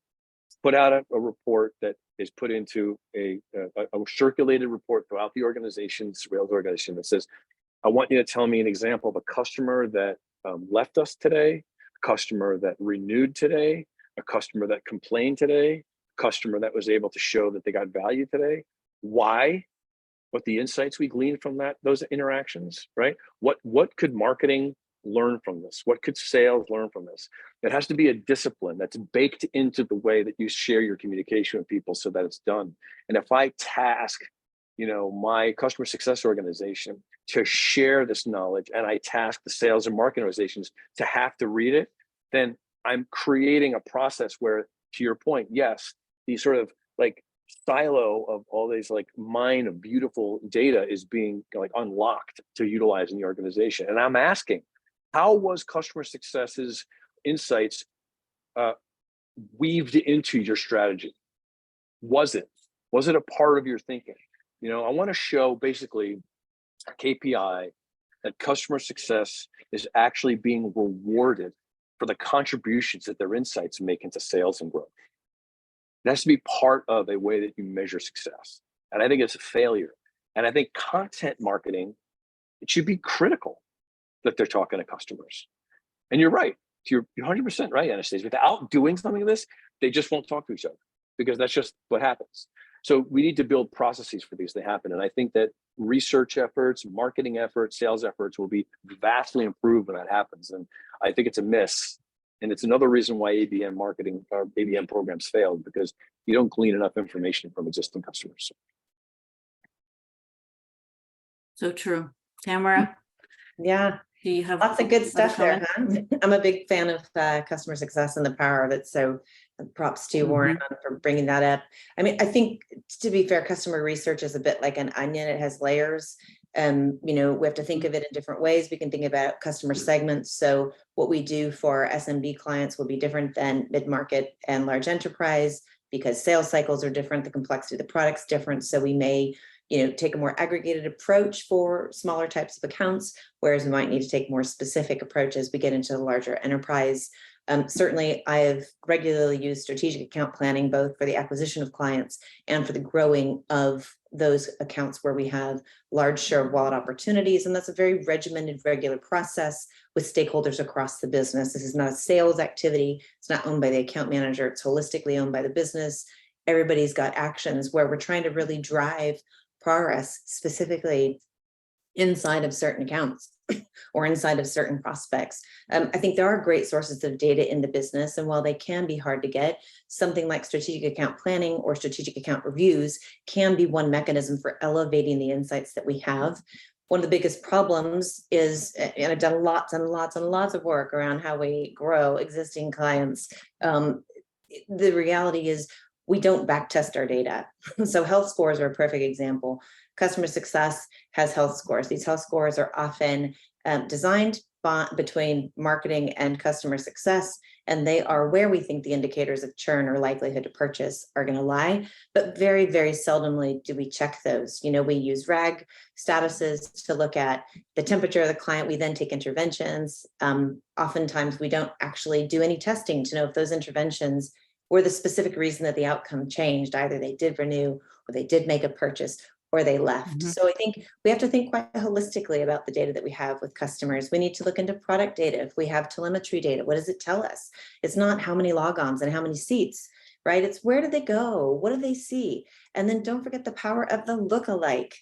put out a report that is put into a circulated report throughout the organization, sales organization, that says, I want you to tell me an example of a customer that left us today, a customer that renewed today, a customer that complained today, a customer that was able to show that they got value today. Why? What the insights we gleaned from those interactions, right? What could marketing learn from this? What could sales learn from this? It has to be a discipline that's baked into the way that you share your communication with people so that it's done. And if I task, you know, my customer success organization to share this knowledge, and I task the sales and marketing organizations to have to read it, then I'm creating a process where, to your point, yes, these sort of like silo of all these like mine of beautiful data is being like unlocked to utilize in the organization. And I'm asking, how was customer success's insights weaved into your strategy? Was it a part of your thinking? You know, I want to show basically a KPI that customer success is actually being rewarded for the contributions that their insights make into sales and growth. It has to be part of a way that you measure success. And I think it's a failure. And I think content marketing, it should be critical that they're talking to customers. And you're right. You're 100% right, Anastasia. Without doing something of this, they just won't talk to each other because that's just what happens. So we need to build processes for these to happen. And I think that research efforts, marketing efforts, sales efforts will be vastly improved when that happens. And I think it's a miss. And it's another reason why ABM marketing or ABM programs failed, because you don't glean enough information from existing customers. so true. Tamara, Yeah, do you have lots of good stuff there, comment? huh? I'm a big fan of customer success and the power of it. So props to you, Warren, for bringing that up. I mean, I think, to be fair, customer research is a bit like an onion. It has layers. You know, we have to think of it in different ways. We can think about customer segments. So what we do for SMB clients will be different than mid-market and large enterprise, because sales cycles are different. The complexity of the product's different. So we may, you know, take a more aggregated approach for smaller types of accounts, whereas we might need to take more specific approaches as we get into the larger enterprise. Certainly, I have regularly used strategic account planning, both for the acquisition of clients and for the growing of those accounts where we have large share of wallet opportunities. And that's a very regimented, regular process with stakeholders across the business. This is not a sales activity. It's not owned by the account manager. It's holistically owned by the business. Everybody's got actions where we're trying to really drive progress specifically inside of certain accounts or inside of certain prospects. I think there are great sources of data in the business, and while they can be hard to get, something like strategic account planning or strategic account reviews can be one mechanism for elevating the insights that we have. One of the biggest problems is, and I've done lots and lots and lots of work around how we grow existing clients. The reality is we don't backtest our data. So health scores are a perfect example. Customer success has health scores. These health scores are often designed between marketing and customer success, and they are where we think the indicators of churn or likelihood to purchase are going to lie. But very, very seldomly do we check those. You know, we use RAG statuses to look at the temperature of the client. We then take interventions. Oftentimes, we don't actually do any testing to know if those interventions were the specific reason that the outcome changed. Either they did renew or they did make a purchase. or they left. Mhm. So I think we have to think quite holistically about the data that we have with customers. We need to look into product data. If we have telemetry data, what does it tell us? It's not how many logons and how many seats, right? It's where do they go? What do they see? And then don't forget the power of the lookalike.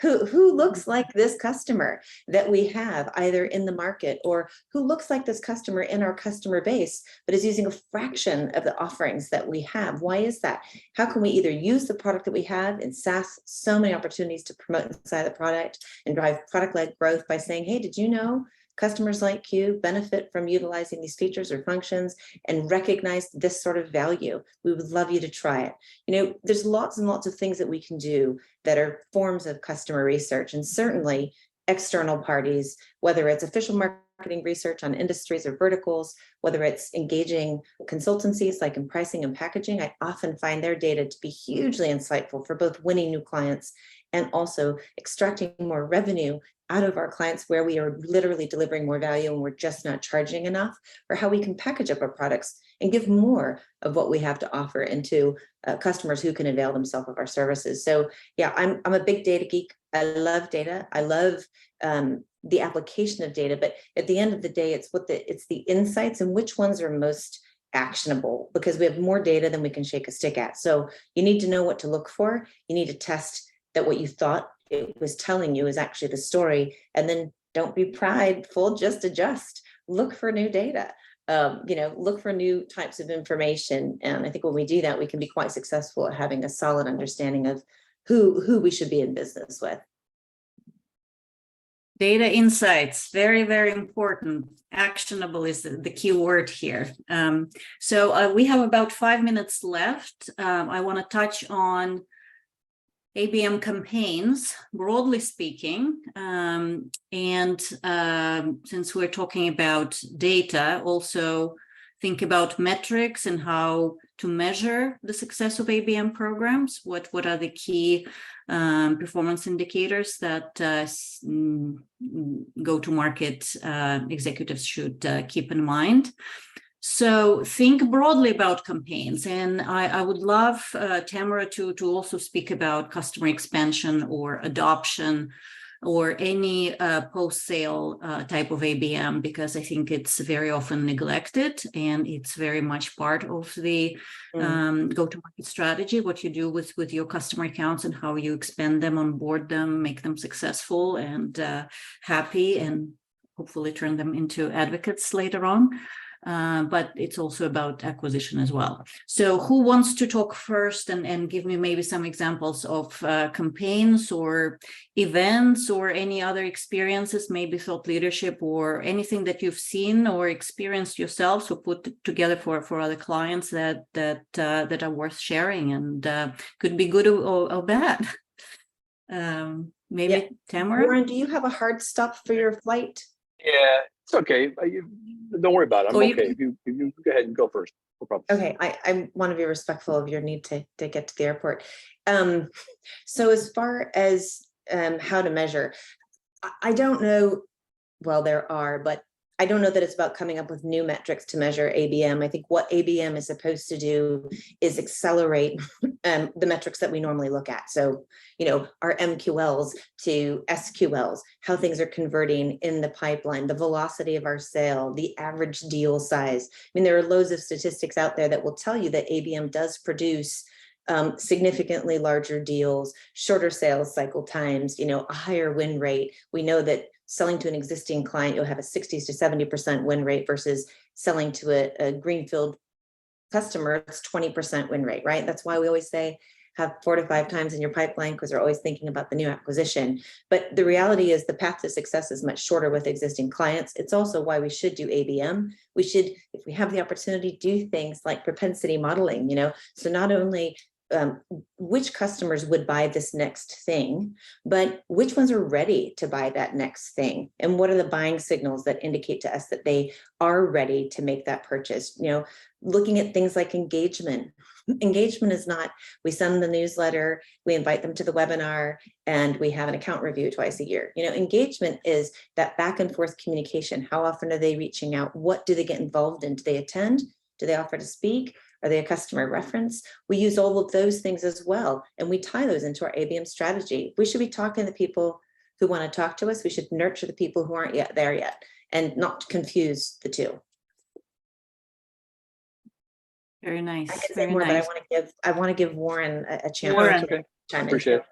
Who looks like this customer that we have either in the market, or who looks like this customer in our customer base, but is using a fraction of the offerings that we have? Why is that? How can we either use the product that we have in SaaS, so many opportunities to promote inside the product and drive product-led growth by saying, hey, did you know customers like you benefit from utilizing these features or functions and recognize this sort of value? We would love you to try it. You know, there's lots and lots of things that we can do that are forms of customer research, and certainly external parties, whether it's official marketing research on industries or verticals, whether it's engaging consultancies like in pricing and packaging. I often find their data to be hugely insightful for both winning new clients and also extracting more revenue out of our clients where we are literally delivering more value and we're just not charging enough, or how we can package up our products and give more of what we have to offer into customers who can avail themselves of our services. So yeah, I'm a big data geek. I love data. I love the application of data, but at the end of the day, it's the insights and which ones are most actionable, because we have more data than we can shake a stick at. So you need to know what to look for. You need to test that what you thought it was telling you is actually the story, and then don't be prideful, just adjust. Look for new data. Look for new types of information. And I think when we do that, we can be quite successful at having a solid understanding of who we should be in business with. Data insights, very, very important. Actionable is the key word here. So we have about 5 minutes left. I want to touch on ABM campaigns, broadly speaking. And since we're talking about data, also think about metrics and how to measure the success of ABM programs. What are the key performance indicators that go-to-market executives should keep in mind? So think broadly about campaigns, and I would love Tamara to also speak about customer expansion or adoption or any post-sale type of ABM, because I think it's very often neglected and it's very much part of the go-to-market strategy, what you do with your customer accounts and how you expand them, onboard them, make them successful and happy, and hopefully turn them into advocates later on. But it's also about acquisition as well. So who wants to talk first and give me maybe some examples of campaigns or events or any other experiences, maybe thought leadership or anything that you've seen or experienced yourselves or put together for other clients that are worth sharing and could be good or bad. Maybe Tamara? Warren, do you have a hard stop for your flight? Yeah, it's okay. Don't worry about it. I'm Or okay. If you go ahead and go first. No problem. Okay, I want to be respectful of your need to get to the airport. So as far as how to measure, I don't know, well, there are, but I don't know that it's about coming up with new metrics to measure ABM. I think what ABM is supposed to do is accelerate the metrics that we normally look at. So, our MQLs to SQLs, how things are converting in the pipeline, the velocity of our sale, the average deal size. I mean, there are loads of statistics out there that will tell you that ABM does produce significantly larger deals, shorter sales cycle times, a higher win rate. We know that selling to an existing client, you'll have a 60 to 70% win rate versus selling to a greenfield customer, it's 20% win rate, right? That's why we always say have 4 to 5 times in your pipeline, because they're always thinking about the new acquisition. But the reality is the path to success is much shorter with existing clients. It's also why we should do ABM. We should, if we have the opportunity, do things like propensity modeling, so not only which customers would buy this next thing, but which ones are ready to buy that next thing? And what are the buying signals that indicate to us that they are ready to make that purchase? Looking at things like engagement. Engagement is not, we send the newsletter, we invite them to the webinar, and we have an account review twice a year. Engagement is that back and forth communication. How often are they reaching out? What do they get involved in? Do they attend? Do they offer to speak? Are they a customer reference? We use all of those things as well, and we tie those into our ABM strategy. We should be talking to people who want to talk to us. We should nurture the people who aren't yet there yet, and not confuse the two. Very nice. I could say Very more, nice. but I want to give Warren a chance. Warren. Okay. Chime in. Appreciate it.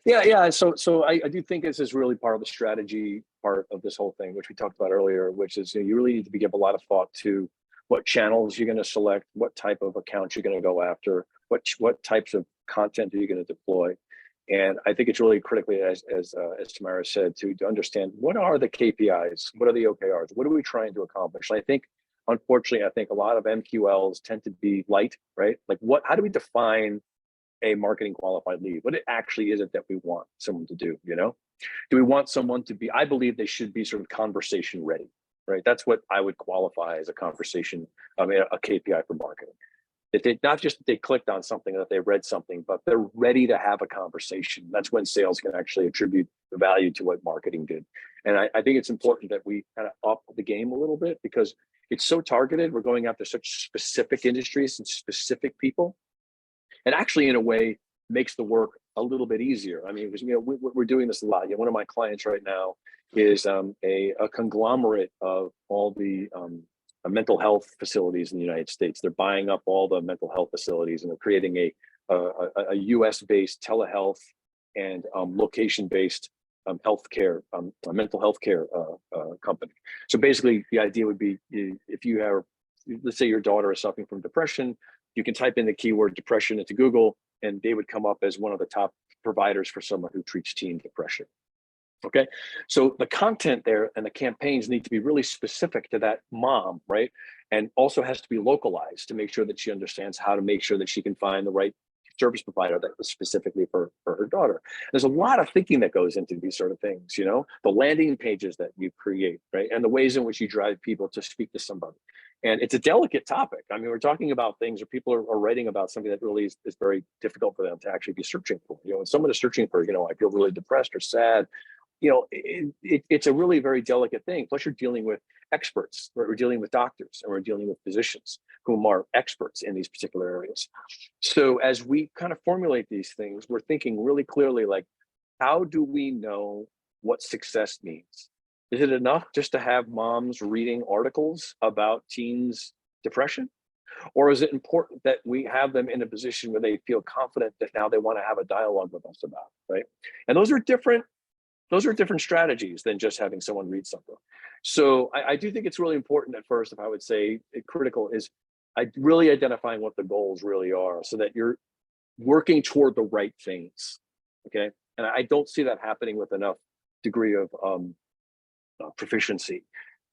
Yeah. So I do think this is really part of the strategy part of this whole thing, which we talked about earlier, which is, you really need to give a lot of thought to what channels you're going to select, what type of accounts you're going to go after, what types of content are you going to deploy. And I think it's really critically, as Tamara said, to understand what are the KPIs, what are the OKRs, what are we trying to accomplish? And I think, unfortunately, a lot of MQLs tend to be light, right? Like how do we define a marketing qualified lead? What it actually is it that we want someone to do, Do we want someone to be, I believe they should be sort of conversation ready, right? That's what I would qualify as a conversation, a KPI for marketing. If they, not just that they clicked on something, that they read something, but they're ready to have a conversation. That's when sales can actually attribute the value to what marketing did. And I think it's important that we kind of up the game a little bit, because it's so targeted. We're going after such specific industries and specific people. And actually, in a way, makes the work a little bit easier. I mean, because we're doing this a lot. One of my clients right now is a conglomerate of all the mental health facilities in the United States. They're buying up all the mental health facilities, and they're creating a US-based telehealth and location-based healthcare, mental health care company. So basically, the idea would be, if you have, let's say your daughter is suffering from depression, you can type in the keyword depression into Google, and they would come up as one of the top providers for someone who treats teen depression. Okay, so the content there and the campaigns need to be really specific to that mom, right? And also has to be localized to make sure that she understands how to make sure that she can find the right service provider that was specifically for her daughter. There's a lot of thinking that goes into these sort of things, the landing pages that you create, right? And the ways in which you drive people to speak to somebody. And it's a delicate topic. I mean, we're talking about things where people are writing about something that really is very difficult for them to actually be searching for. When someone is searching for, I feel really depressed or sad, it's a really very delicate thing. Plus, you're dealing with experts. We're dealing with doctors, and we're dealing with physicians whom are experts in these particular areas. So as we kind of formulate these things, we're thinking really clearly, like, how do we know what success means? Is it enough just to have moms reading articles about teens' depression? Or is it important that we have them in a position where they feel confident that now they want to have a dialogue with us about it, right? And those are different strategies than just having someone read something. So I do think it's really important at first, if I would say critical, is really identifying what the goals really are, so that you're working toward the right things, okay? And I don't see that happening with enough degree of proficiency.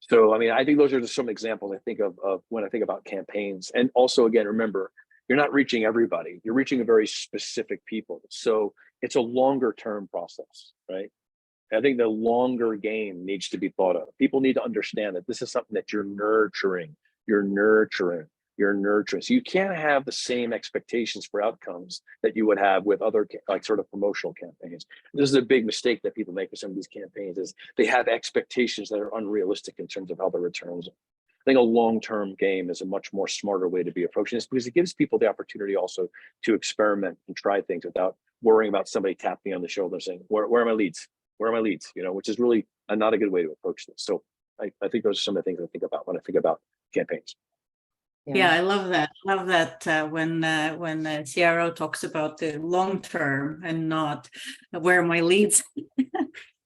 So, I mean, I think those are just some examples I think of when I think about campaigns. And also, again, remember, you're not reaching everybody. You're reaching a very specific people. So it's a longer term process, right? I think the longer game needs to be thought of. People need to understand that this is something that you're nurturing. So you can't have the same expectations for outcomes that you would have with other sort of promotional campaigns. This is a big mistake that people make with some of these campaigns, is they have expectations that are unrealistic in terms of how the returns are. I think a long-term game is a much more smarter way to be approaching this, because it gives people the opportunity also to experiment and try things without worrying about somebody tapping on the shoulder saying, where are my leads? Where are my leads? Which is really not a good way to approach this. So I think those are some of the things I think about when I think about campaigns. Yeah, I love that. When the CRO talks about the long term and not where are my leads.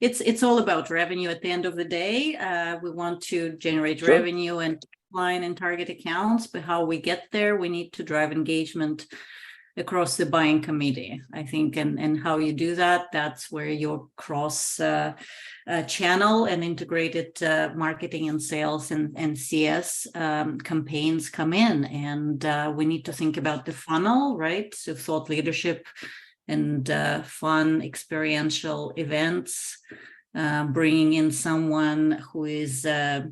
It's all about revenue at the end of the day. We want to generate revenue and line and target accounts, but how we get there, we need to drive engagement across the buying committee, I think, and how you do that, that's where your cross channel and integrated marketing and sales and CS campaigns come in. And we need to think about the funnel, right? So thought leadership and fun experiential events, bringing in someone who is a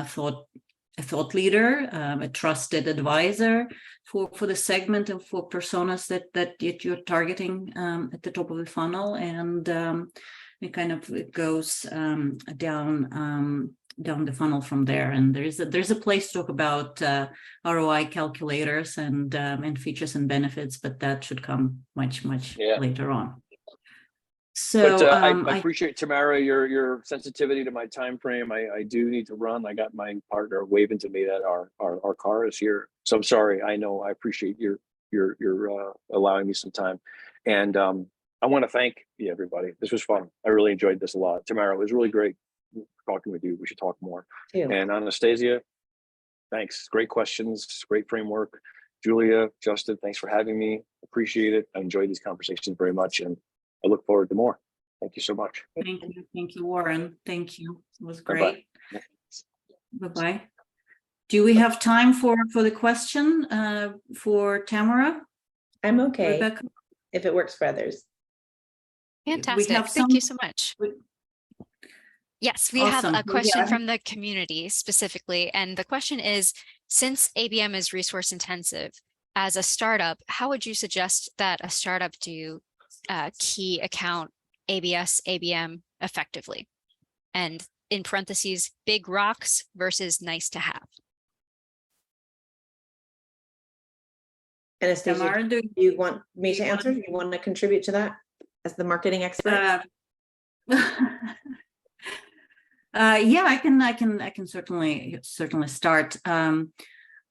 thought leader, a trusted advisor for the segment and for personas that you're targeting at the top of the funnel. And it kind of goes down down the funnel from there. And there's a place to talk about ROI calculators and features and benefits, but that should come much later on. So But I appreciate, Tamara, your sensitivity to my time frame. I do need to run. I got my partner waving to me that our car is here. So I'm sorry. I know. I appreciate your allowing me some time, and I want to thank you, everybody. This was fun. I really enjoyed this a lot. Tamara, it was really great talking with you. We should talk more. And Anastasia, thanks. Great questions. Great framework. Julia, Justin, thanks for having me. Appreciate it. I enjoyed these conversations very much, and I look forward to more. Thank you so much. Thank you, Warren. Thank you. It was great. Bye-bye. Do we have time for the question for Tamara? I'm okay, Rebecca? if it works for others. Fantastic. Thank you so much. Yes, we have Awesome. a question Yeah. from the community specifically. And the question is, since ABM is resource intensive, as a startup, how would you suggest that a startup do key account ABS, ABM effectively? And in parentheses, big rocks versus nice to have. Anastasia, Tamara, do you want me to answer? Do you want to contribute to that as the marketing expert? Yeah, I can certainly start.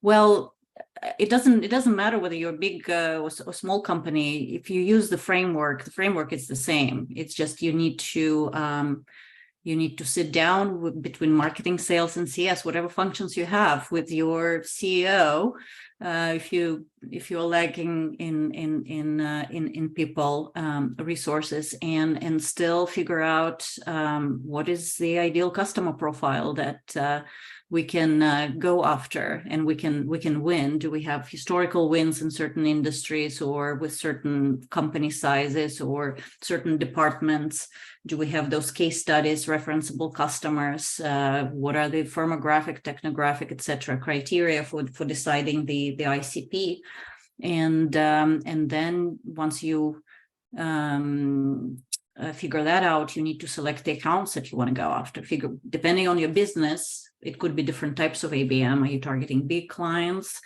Well, it doesn't matter whether you're a big or small company. If you use the framework is the same. It's just you need to sit down between marketing, sales, and CS, whatever functions you have, with your CEO. If you're lacking in people resources, and still figure out what is the ideal customer profile that we can go after and we can win. Do we have historical wins in certain industries or with certain company sizes or certain departments? Do we have those case studies, referenceable customers? What are the firmographic, technographic, etc. criteria for deciding the ICP? And then once you figure that out, you need to select the accounts that you want to go after. Depending on your business, it could be different types of ABM. Are you targeting big clients?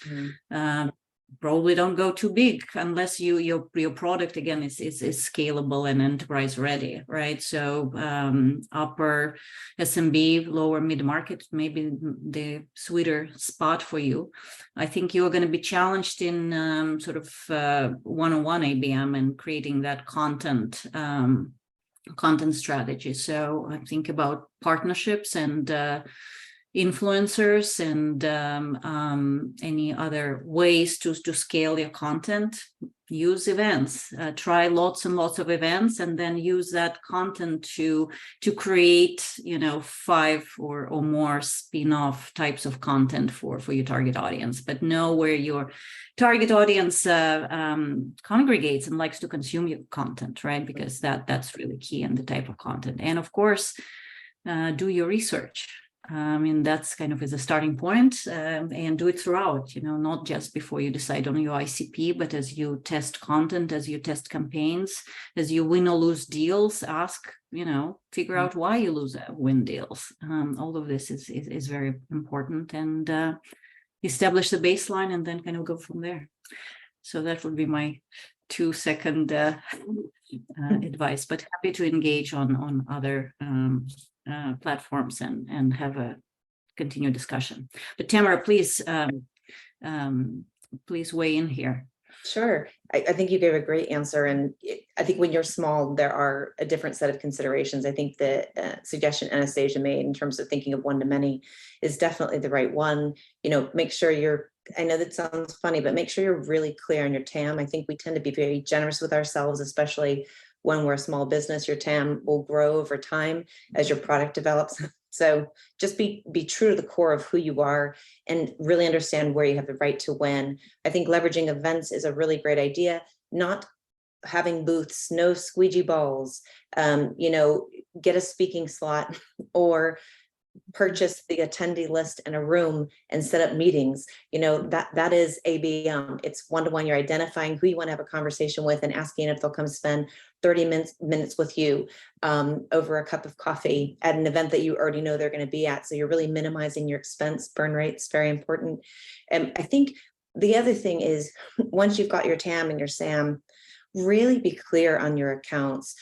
Probably don't go too big unless your product again is scalable and enterprise ready, right? So upper SMB, lower mid-market, maybe the sweeter spot for you. I think you're going to be challenged in sort of one-on-one ABM and creating that content strategy. So I think about partnerships and influencers and any other ways to scale your content. Use events, try lots and lots of events, and then use that content to create 5 or more spin-off types of content for your target audience. But know where your target audience congregates and likes to consume your content, right? Because that's really key in the type of content. And of course, do your research. That's kind of as a starting point, and do it throughout, not just before you decide on your ICP, but as you test content, as you test campaigns, as you win or lose deals, ask, figure out why you win deals. All of this is very important, and establish the baseline and then kind of go from there. So that would be my 2-second advice, but happy to engage on other platforms and have a continued discussion. But Tamara, please weigh in here. Sure. I think you gave a great answer. And I think when you're small, there are a different set of considerations. I think the suggestion Anastasia made in terms of thinking of one-to-many is definitely the right one. Make sure I know that sounds funny, but make sure you're really clear on your TAM. I think we tend to be very generous with ourselves, especially when we're a small business. Your TAM will grow over time as your product develops. So just be true to the core of who you are and really understand where you have the right to win. I think leveraging events is a really great idea. Not having booths, no squeegee balls, get a speaking slot, or purchase the attendee list in a room and set up meetings. That is ABM. It's one-to-one. You're identifying who you want to have a conversation with and asking if they'll come spend 30 minutes with you over a cup of coffee at an event that you already know they're going to be at. So you're really minimizing your expense burn rates. Very important. And I think the other thing is, once you've got your TAM and your SAM, really be clear on your accounts.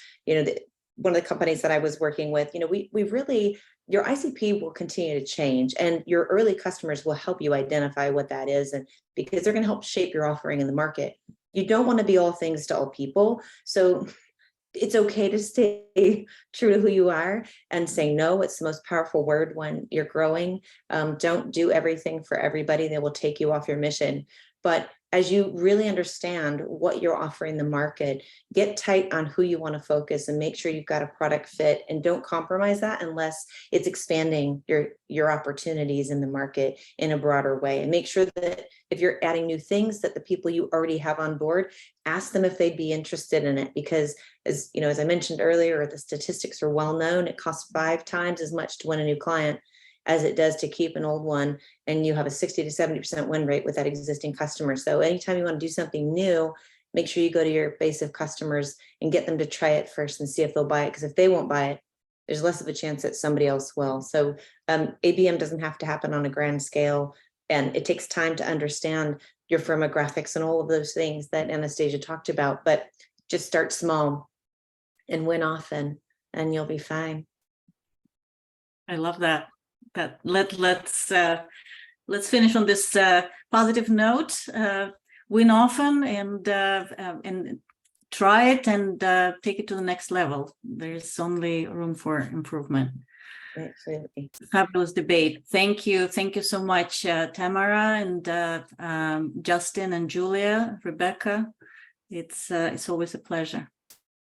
One of the companies that I was working with, we really, your ICP will continue to change, and your early customers will help you identify what that is, and because they're going to help shape your offering in the market. You don't want to be all things to all people. So it's okay to stay true to who you are and say no. It's the most powerful word when you're growing. Don't do everything for everybody. They will take you off your mission. But as you really understand what you're offering the market, get tight on who you want to focus and make sure you've got a product fit, and don't compromise that unless it's expanding your opportunities in the market in a broader way. And make sure that if you're adding new things, that the people you already have on board, ask them if they'd be interested in it. Because as I mentioned earlier, the statistics are well known. It costs 5 times as much to win a new client as it does to keep an old one, and you have a 60 to 70% win rate with that existing customer. So anytime you want to do something new, make sure you go to your base of customers and get them to try it first and see if they'll buy it. Because if they won't buy it, there's less of a chance that somebody else will. So ABM doesn't have to happen on a grand scale, and it takes time to understand your firmographics and all of those things that Anastasia talked about. But just start small and win often, and you'll be fine. I love that. Let's finish on this positive note. Win often, and try it, and take it to the next level. There's only room for improvement. Absolutely. Fabulous debate. Thank you so much, Tamara and Justin and Julia, Rebecca. It's always a pleasure.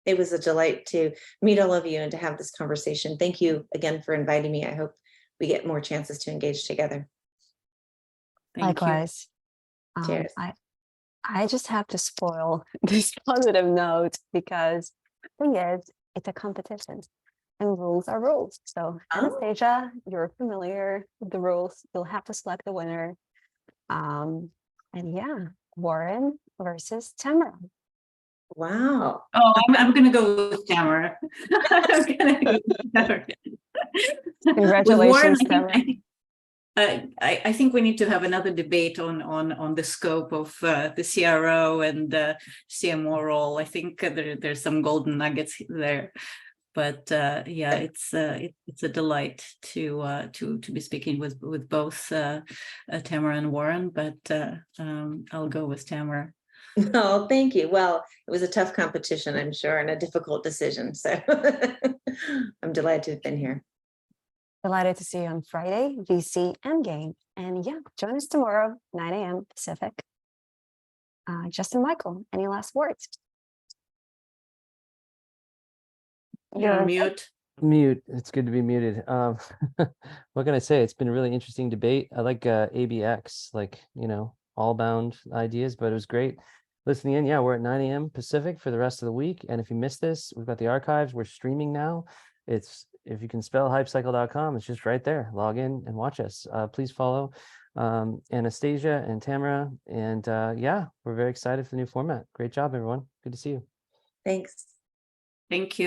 It was a delight to meet all of you and to have this conversation. Thank you again for inviting me. I hope we get more chances to engage together. Thank you. Likewise. Cheers. I just have to spoil this positive note, because the thing is, it's a competition and rules are rules. So Anastasia, you're familiar with the rules. You'll have to select the winner. And yeah, Warren versus Tamara. Wow. Oh, I'm going to go with Tamara. I'm gonna go with Tamara. Congratulations, With Warren, Tamara. I think we need to have another debate on the scope of the CRO and CMO role. I think there's some golden nuggets there, but yeah, it's a delight to be speaking with both Tamara and Warren. But I'll go with Tamara. Oh, thank you. Well, it was a tough competition, I'm sure, and a difficult decision. So I'm delighted to have been here. Delighted to see you on Friday, VC Endgame. And yeah, join us tomorrow, 9 a.m. Pacific. Justin, Michael, any last words? You're on mute. Mute. It's good to be muted. What can I say? It's been a really interesting debate. I like ABX, all bound ideas, but it was great listening in. Yeah, we're at 9 a.m. Pacific for the rest of the week. And if you missed this, we've got the archives. We're streaming now. If you can spell hypecycle.com, it's just right there. Log in and watch us. Please follow Anastasia and Tamara. And yeah, we're very excited for the new format. Great job, everyone. Good to see you. Thanks. Thank you.